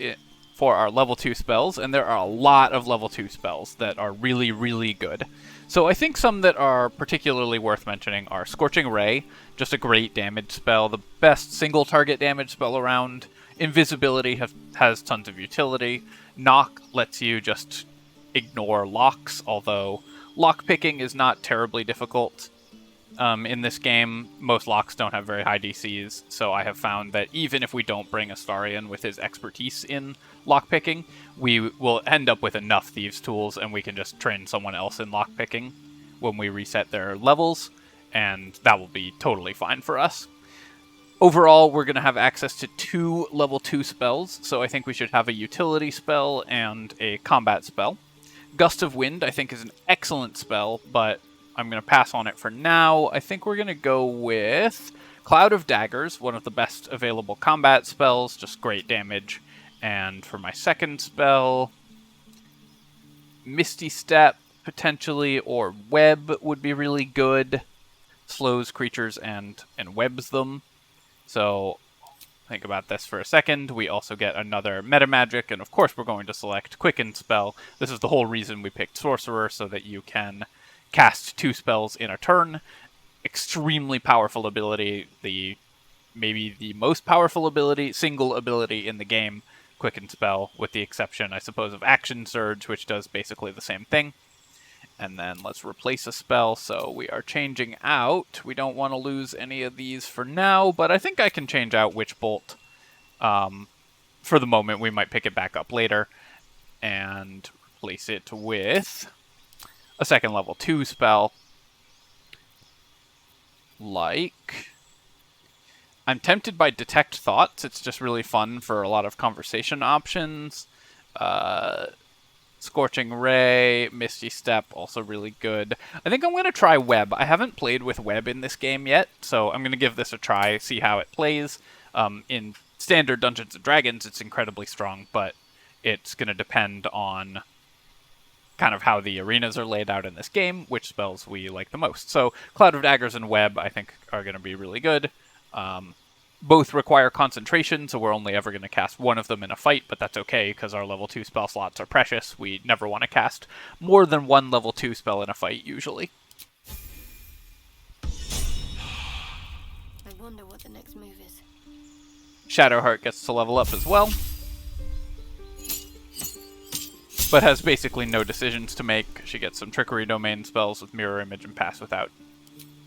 for our level 2 spells, and there are a lot of level 2 spells that are really, really good. So I think some that are particularly worth mentioning are Scorching Ray, just a great damage spell, the best single target damage spell around. Invisibility has tons of utility. Knock lets you just ignore locks, although lockpicking is not terribly difficult. In this game, most locks don't have very high DCs, so I have found that even if we don't bring Astarion with his expertise in lockpicking, we will end up with enough Thieves' Tools, and we can just train someone else in lockpicking when we reset their levels, and that will be totally fine for us. Overall, we're going to have access to 2 level 2 spells, so I think we should have a utility spell and a combat spell. Gust of Wind, I think, is an excellent spell, but I'm going to pass on it for now. I think we're going to go with Cloud of Daggers, one of the best available combat spells, just great damage. And for my second spell, Misty Step, potentially, or Web would be really good. Slows creatures and webs them. So think about this for a second. We also get another meta magic, and of course we're going to select Quicken spell. This is the whole reason we picked Sorcerer, so that you can cast 2 spells in a turn. Extremely powerful ability. Maybe the most powerful ability, single ability in the game. Quicken spell, with the exception, I suppose, of Action Surge, which does basically the same thing. And then let's replace a spell. So we are changing out. We don't want to lose any of these for now, but I think I can change out Witch Bolt. For the moment, we might pick it back up later. And replace it with a second level 2 spell. Like, I'm tempted by Detect Thoughts. It's just really fun for a lot of conversation options. Scorching Ray, Misty Step, also really good. I think I'm going to try Web. I haven't played with Web in this game yet, so I'm going to give this a try, see how it plays. In standard Dungeons & Dragons, it's incredibly strong, but it's going to depend on kind of how the arenas are laid out in this game, which spells we like the most. So Cloud of Daggers and Web, I think, are going to be really good. Both require concentration, so we're only ever going to cast one of them in a fight, but that's okay, because our level 2 spell slots are precious. We never want to cast more than one level 2 spell in a fight, usually. I wonder what the next move is. Shadowheart gets to level up as well, but has basically no decisions to make. She gets some Trickery Domain spells with Mirror Image and Pass Without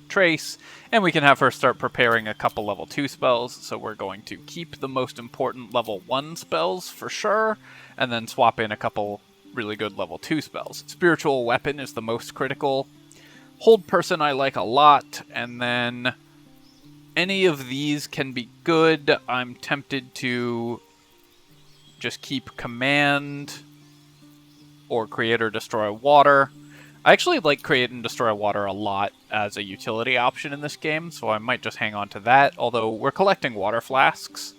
Trace, and we can have her start preparing a couple level 2 spells, so we're going to keep the most important level 1 spells for sure, and then swap in a couple really good level 2 spells. Spiritual Weapon is the most critical. Hold Person I like a lot, and then any of these can be good. I'm tempted to just keep Command or Create or Destroy Water. I actually like Create and Destroy Water a lot as a utility option in this game, so I might just hang on to that, although we're collecting water flasks,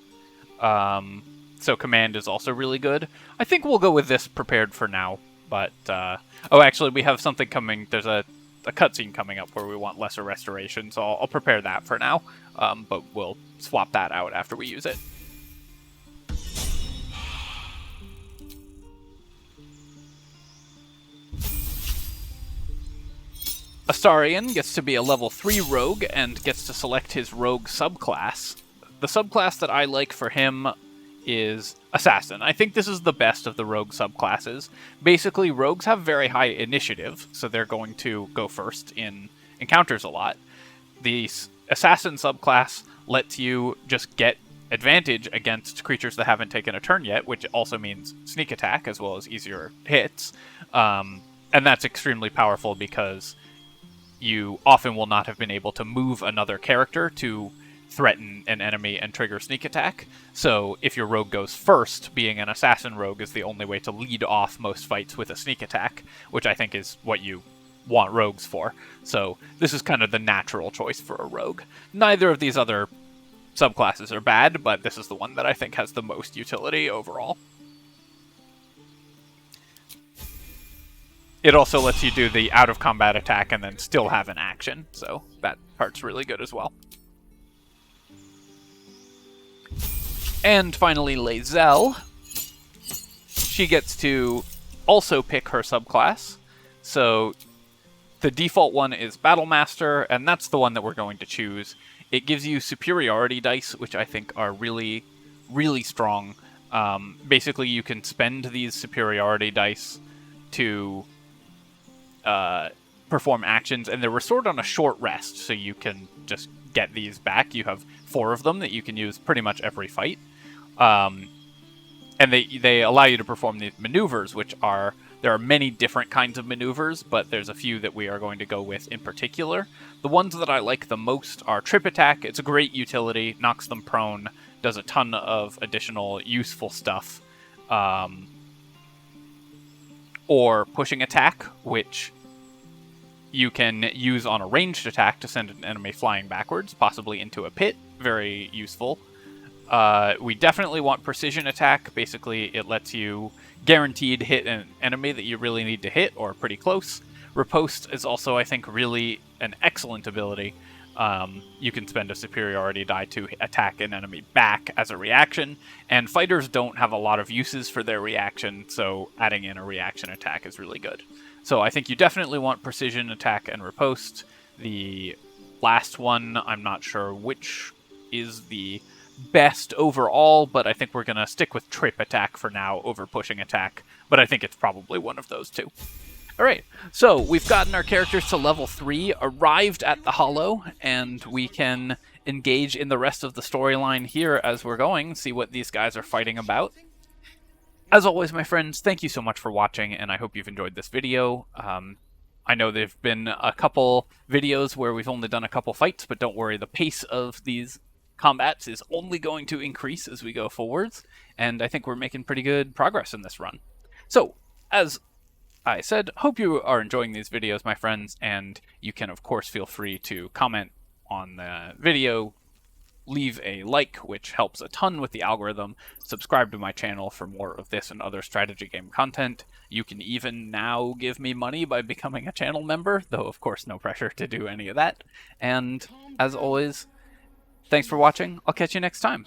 so Command is also really good. I think we'll go with this prepared for now, but, oh, actually, we have something coming. There's a cutscene coming up where we want lesser restoration, so I'll prepare that for now, but we'll swap that out after we use it. Astarion gets to be a level 3 rogue and gets to select his rogue subclass. The subclass that I like for him is Assassin. I think this is the best of the rogue subclasses. Basically, rogues have very high initiative, so they're going to go first in encounters a lot. The Assassin subclass lets you just get advantage against creatures that haven't taken a turn yet, which also means sneak attack as well as easier hits. And that's extremely powerful because you often will not have been able to move another character to threaten an enemy and trigger sneak attack. So if your rogue goes first, being an assassin rogue is the only way to lead off most fights with a sneak attack, which I think is what you want rogues for. So this is kind of the natural choice for a rogue. Neither of these other subclasses are bad, but this is the one that I think has the most utility overall. It also lets you do the out-of-combat attack and then still have an action, so that part's really good as well. And finally, Lae'zel. She gets to also pick her subclass. So the default one is Battlemaster, and that's the one that we're going to choose. It gives you superiority dice, which I think are really, really strong. Basically, you can spend these superiority dice to perform actions, and they're restored on a short rest, so you can just get these back. You have 4 of them that you can use pretty much every fight. And they allow you to perform these maneuvers, which are... There are many different kinds of maneuvers, but there's a few that we are going to go with in particular. The ones that I like the most are Trip Attack. It's a great utility, knocks them prone, does a ton of additional useful stuff. Or Pushing Attack, which you can use on a ranged attack to send an enemy flying backwards, possibly into a pit. Very useful. We definitely want Precision Attack. Basically, it lets you guaranteed hit an enemy that you really need to hit, or pretty close. Riposte is also, I think, really an excellent ability. You can spend a superiority die to attack an enemy back as a reaction, and fighters don't have a lot of uses for their reaction, so adding in a reaction attack is really good. So I think you definitely want Precision Attack and Riposte. The last one, I'm not sure which is the best overall, but I think we're going to stick with Trip Attack for now over Pushing Attack, but I think it's probably one of those two. Alright, so we've gotten our characters to level 3, arrived at the Hollow, and we can engage in the rest of the storyline here as we're going, see what these guys are fighting about. As always, my friends, thank you so much for watching, and I hope you've enjoyed this video. I know there have been a couple videos where we've only done a couple fights, but don't worry, the pace of these combats is only going to increase as we go forwards, and I think we're making pretty good progress in this run. So, as I said, hope you are enjoying these videos, my friends, and you can, of course, feel free to comment on the video, leave a like, which helps a ton with the algorithm, subscribe to my channel for more of this and other strategy game content. You can even now give me money by becoming a channel member, though, of course, no pressure to do any of that. And, as always, thanks for watching. I'll catch you next time.